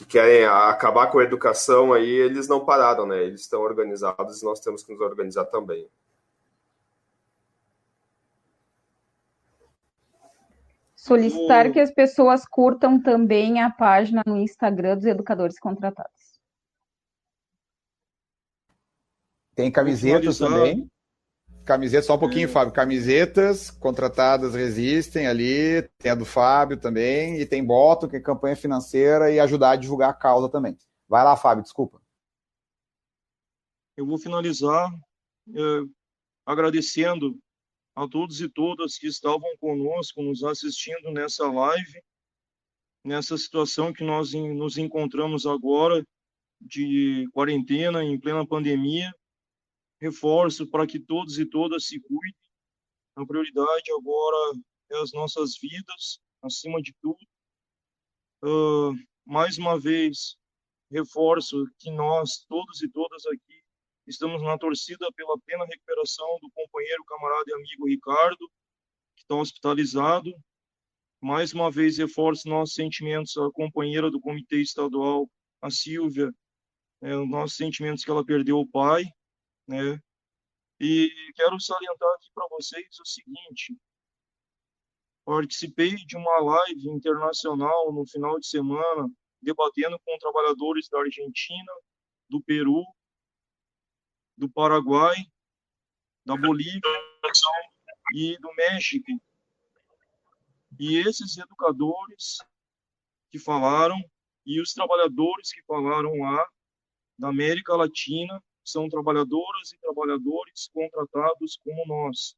querem acabar com a educação aí, eles não pararam, né? Eles estão organizados e nós temos que nos organizar também. Solicitar que as pessoas curtam também a página no Instagram dos educadores contratados. Tem camisetas também. Camiseta, só um pouquinho, Fábio. Camisetas contratadas resistem ali, tem a do Fábio também, e tem Bottom, que é campanha financeira, e ajudar a divulgar a causa também. Vai lá, Fábio, desculpa. Eu vou finalizar agradecendo a todos e todas que estavam conosco, nos assistindo nessa live, nessa situação que nós nos encontramos agora, de quarentena, em plena pandemia. reforço para que todos e todas se cuidem. A prioridade agora é as nossas vidas, acima de tudo. Mais uma vez, reforço que nós, todos e todas aqui, estamos na torcida pela plena recuperação do companheiro, camarada e amigo Ricardo, que está hospitalizado. Mais uma vez, reforço nossos sentimentos à companheira do Comitê Estadual, a Silvia, os nossos sentimentos que ela perdeu o pai, né? E quero salientar aqui para vocês o seguinte: participei de uma live internacional no final de semana, debatendo com trabalhadores da Argentina, do Peru, do Paraguai, da Bolívia e do México. E esses educadores que falaram e os trabalhadores que falaram lá da América Latina são trabalhadoras e trabalhadores contratados como nós.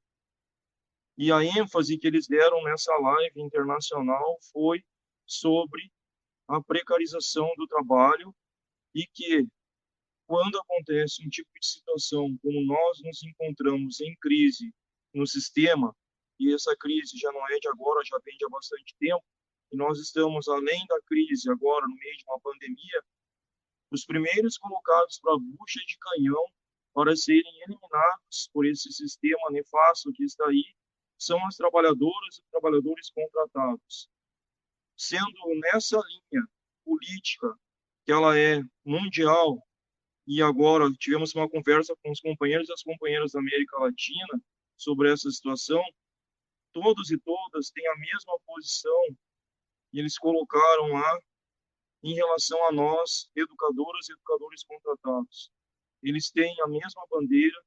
E a ênfase que eles deram nessa live internacional foi sobre a precarização do trabalho e que, quando acontece um tipo de situação como nós nos encontramos em crise no sistema, e essa crise já não é de agora, já vem de há bastante tempo, e nós estamos além da crise agora, no meio de uma pandemia, os primeiros colocados para a bucha de canhão para serem eliminados por esse sistema nefasto que está aí são as trabalhadoras e trabalhadores contratados. Sendo nessa linha política, que ela é mundial, e agora tivemos uma conversa com os companheiros e as companheiras da América Latina sobre essa situação, todos e todas têm a mesma posição, e eles colocaram lá em relação a nós, educadoras e educadores contratados. Eles têm a mesma bandeira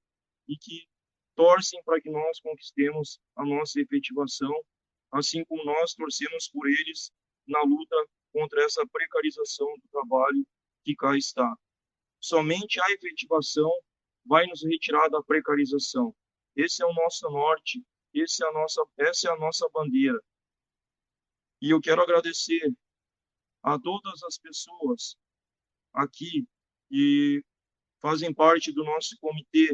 e que torcem para que nós conquistemos a nossa efetivação, assim como nós torcemos por eles na luta contra essa precarização do trabalho que cá está. Somente a efetivação vai nos retirar da precarização. Esse é o nosso norte, essa é a nossa bandeira. E eu quero agradecer a todas as pessoas aqui que fazem parte do nosso comitê,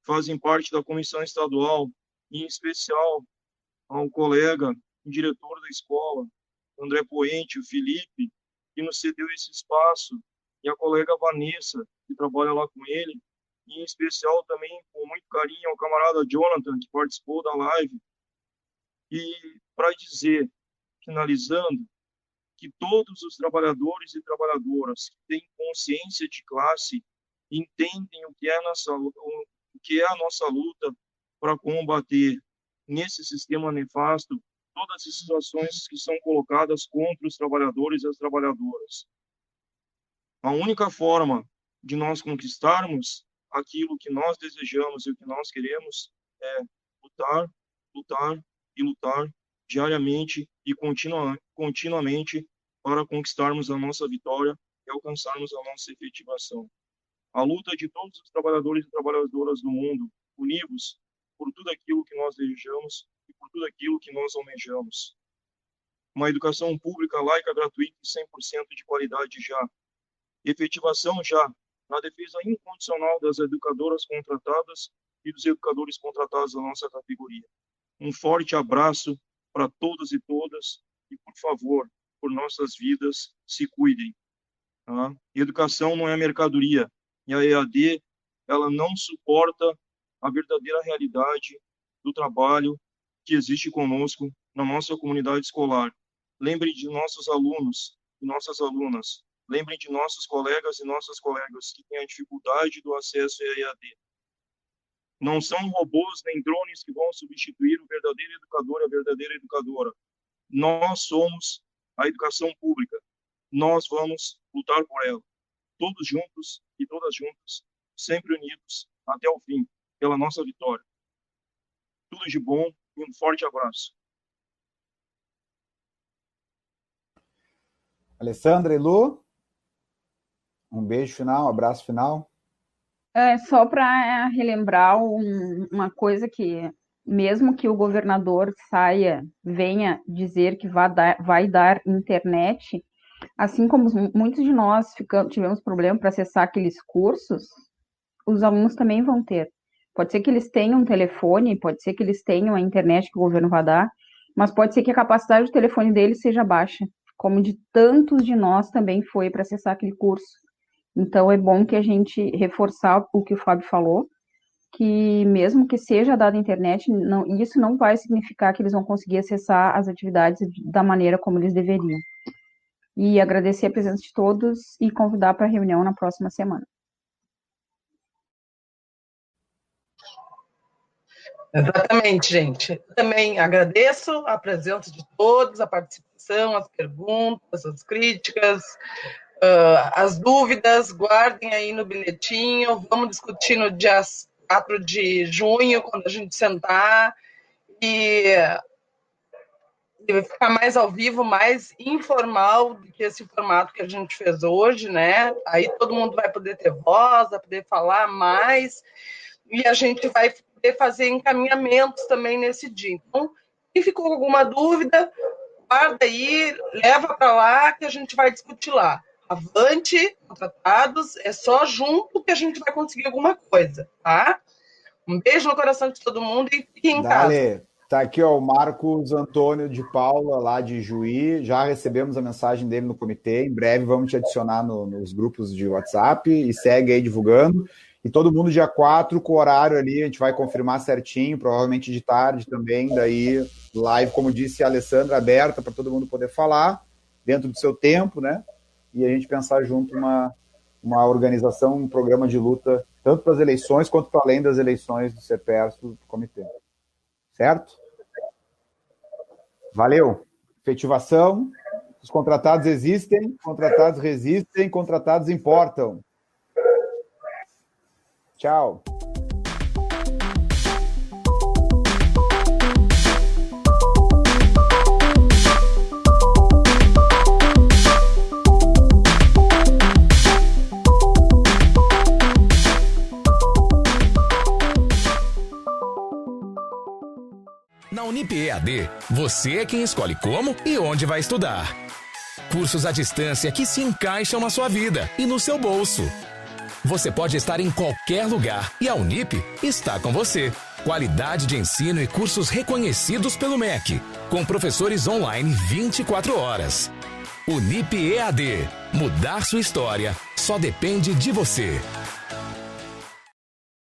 fazem parte da comissão estadual, e em especial ao colega, o diretor da escola, André Poente, o Felipe, que nos cedeu esse espaço, e a colega Vanessa, que trabalha lá com ele, e em especial também, com muito carinho, ao camarada Jonathan, que participou da live. E para dizer, finalizando, que todos os trabalhadores e trabalhadoras que têm consciência de classe entendem o que é a nossa luta para combater nesse sistema nefasto todas as situações que são colocadas contra os trabalhadores e as trabalhadoras. A única forma de nós conquistarmos aquilo que nós desejamos e o que nós queremos é lutar, lutar e lutar diariamente e continuamente para conquistarmos a nossa vitória e alcançarmos a nossa efetivação. A luta de todos os trabalhadores e trabalhadoras do mundo, unidos por tudo aquilo que nós desejamos e por tudo aquilo que nós almejamos. Uma educação pública, laica, gratuita e 100% de qualidade já. Efetivação já, na defesa incondicional das educadoras contratadas e dos educadores contratados da nossa categoria. Um forte abraço para todos e todas e, por favor, por nossas vidas, se cuidem. Tá? Educação não é mercadoria e a EAD ela não suporta a verdadeira realidade do trabalho que existe conosco na nossa comunidade escolar. Lembrem de nossos alunos e nossas alunas. Lembrem de nossos colegas e nossas colegas que têm a dificuldade do acesso à EAD. Não são robôs nem drones que vão substituir o verdadeiro educador e a verdadeira educadora. Nós somos a educação pública. Nós vamos lutar por ela. Todos juntos e todas juntas, sempre unidos até o fim, pela nossa vitória. Tudo de bom e um forte abraço. Alessandra e Lu, um beijo final, um abraço final. Só para relembrar uma coisa que, mesmo que o governador venha dizer que vai dar internet, assim como muitos de nós tivemos problema para acessar aqueles cursos, os alunos também vão ter. Pode ser que eles tenham um telefone, pode ser que eles tenham a internet que o governo vai dar, mas pode ser que a capacidade do telefone deles seja baixa, como de tantos de nós também foi para acessar aquele curso. Então, é bom que a gente reforçar o que o Fábio falou, que mesmo que seja dada a internet, isso não vai significar que eles vão conseguir acessar as atividades da maneira como eles deveriam. E agradecer a presença de todos e convidar para a reunião na próxima semana. Exatamente, gente. Também agradeço a presença de todos, a participação, as perguntas, as críticas, as dúvidas. Guardem aí no bilhetinho. Vamos discutir no dia 4 de junho, quando a gente sentar, e ficar mais ao vivo, mais informal do que esse formato que a gente fez hoje, né? Aí todo mundo vai poder ter voz, vai poder falar mais, e a gente vai poder fazer encaminhamentos também nesse dia. Então, quem ficou com alguma dúvida, guarda aí, leva para lá que a gente vai discutir lá. Avante, contratados, é só junto que a gente vai conseguir alguma coisa, tá? Um beijo no coração de todo mundo e fiquem em casa. Tá aqui, ó, o Marcos Antônio de Paula, lá de Juí. Já recebemos a mensagem dele no comitê. Em breve vamos te adicionar nos grupos de WhatsApp e segue aí divulgando. E todo mundo dia 4, com o horário ali, a gente vai confirmar certinho, provavelmente de tarde também. Daí, live, como disse a Alessandra, aberta para todo mundo poder falar, dentro do seu tempo, né? E a gente pensar junto uma organização, um programa de luta, tanto para as eleições quanto para além das eleições do CEPERSO, do comitê. Certo? Valeu. Efetivação. Os contratados existem, contratados resistem, contratados importam. Tchau. Na Unip EAD, você é quem escolhe como e onde vai estudar. Cursos à distância que se encaixam na sua vida e no seu bolso. Você pode estar em qualquer lugar e a Unip está com você. Qualidade de ensino e cursos reconhecidos pelo MEC, com professores online 24 horas. Unip EAD. Mudar sua história só depende de você.